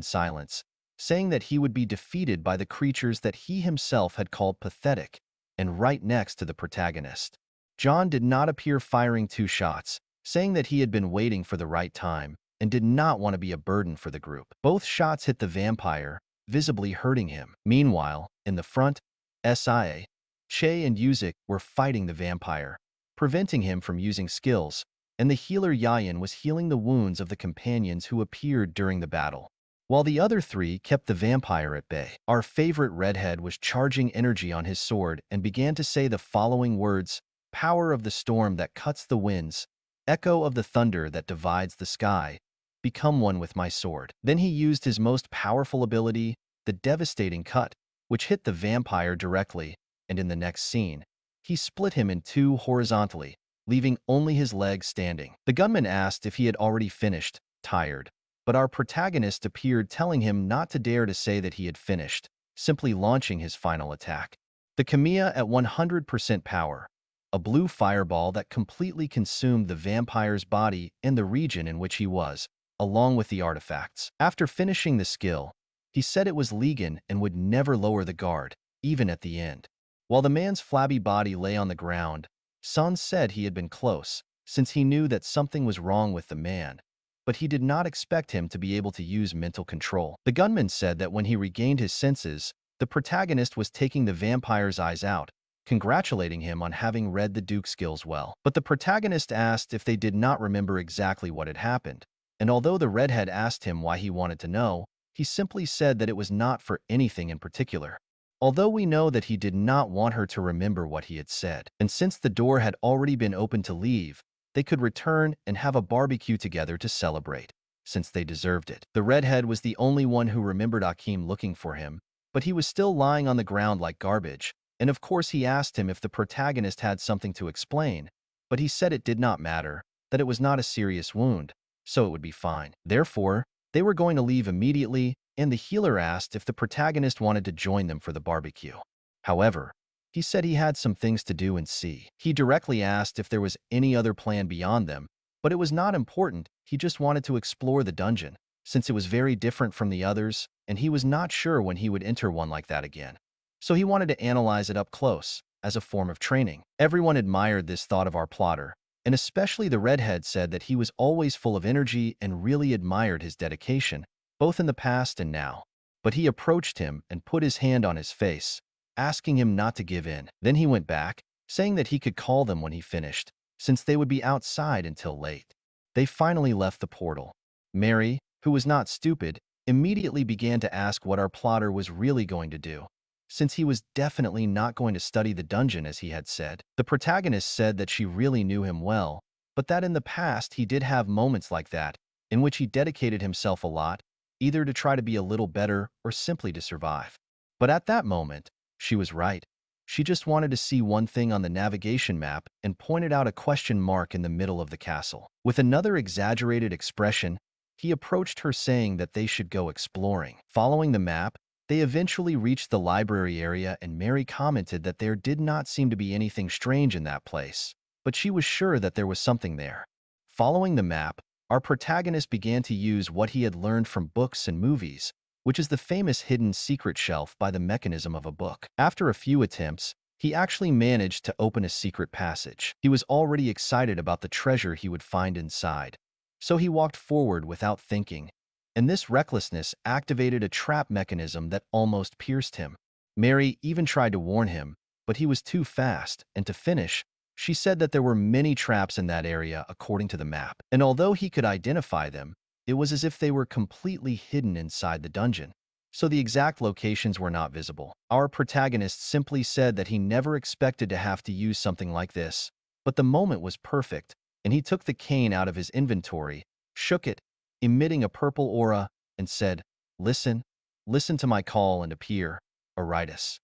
silence, saying that he would be defeated by the creatures that he himself had called pathetic, and right next to the protagonist. John did not appear, firing 2 shots, saying that he had been waiting for the right time and did not want to be a burden for the group. Both shots hit the vampire, visibly hurting him. Meanwhile, in the front, Sia, Che and Yuzik were fighting the vampire, preventing him from using skills, and the healer Yayan was healing the wounds of the companions who appeared during the battle, while the other 3 kept the vampire at bay. Our favorite redhead was charging energy on his sword and began to say the following words: "Power of the storm that cuts the winds, echo of the thunder that divides the sky, become one with my sword." Then he used his most powerful ability, the devastating cut, which hit the vampire directly, and in the next scene, he split him in 2 horizontally, leaving only his legs standing. The gunman asked if he had already finished, tired, but our protagonist appeared, telling him not to dare to say that he had finished, simply launching his final attack. The Kamiya at 100% power, a blue fireball that completely consumed the vampire's body and the region in which he was, along with the artifacts. After finishing the skill, he said it was Legan and would never lower the guard, even at the end. While the man's flabby body lay on the ground, Sun said he had been close, since he knew that something was wrong with the man, but he did not expect him to be able to use mental control. The gunman said that when he regained his senses, the protagonist was taking the vampire's eyes out, congratulating him on having read the Duke's skills well. But the protagonist asked if they did not remember exactly what had happened, and although the redhead asked him why he wanted to know, he simply said that it was not for anything in particular. Although we know that he did not want her to remember what he had said. And since the door had already been opened to leave, they could return and have a barbecue together to celebrate, since they deserved it. The redhead was the only one who remembered Akim looking for him, but he was still lying on the ground like garbage, and of course he asked him if the protagonist had something to explain, but he said it did not matter, that it was not a serious wound, so it would be fine. Therefore, they were going to leave immediately, and the healer asked if the protagonist wanted to join them for the barbecue. However, he said he had some things to do and see. He directly asked if there was any other plan beyond them, but it was not important, he just wanted to explore the dungeon, since it was very different from the others, and he was not sure when he would enter one like that again. So he wanted to analyze it up close, as a form of training. Everyone admired this thought of our plotter, and especially the redhead said that he was always full of energy and really admired his dedication, both in the past and now. but he approached him and put his hand on his face, asking him not to give in. Then he went back, saying that he could call them when he finished, since they would be outside until late. They finally left the portal. Mary, who was not stupid, immediately began to ask what our plotter was really going to do, since he was definitely not going to study the dungeon as he had said. The protagonist said that she really knew him well, but that in the past he did have moments like that, in which he dedicated himself a lot, either to try to be a little better or simply to survive. But at that moment, she was right. She just wanted to see one thing on the navigation map and pointed out a question mark in the middle of the castle. With another exaggerated expression, he approached her saying that they should go exploring. Following the map, they eventually reached the library area and Mary commented that there did not seem to be anything strange in that place, but she was sure that there was something there. Following the map, our protagonist began to use what he had learned from books and movies, which is the famous hidden secret shelf by the mechanism of a book. After a few attempts, he actually managed to open a secret passage. He was already excited about the treasure he would find inside, so he walked forward without thinking, and this recklessness activated a trap mechanism that almost pierced him. Mary even tried to warn him, but he was too fast, and to finish, she said that there were many traps in that area according to the map, and although he could identify them, it was as if they were completely hidden inside the dungeon, so the exact locations were not visible. Our protagonist simply said that he never expected to have to use something like this, but the moment was perfect, and he took the cane out of his inventory, shook it, emitting a purple aura, and said, "Listen, listen to my call and appear, Aritus."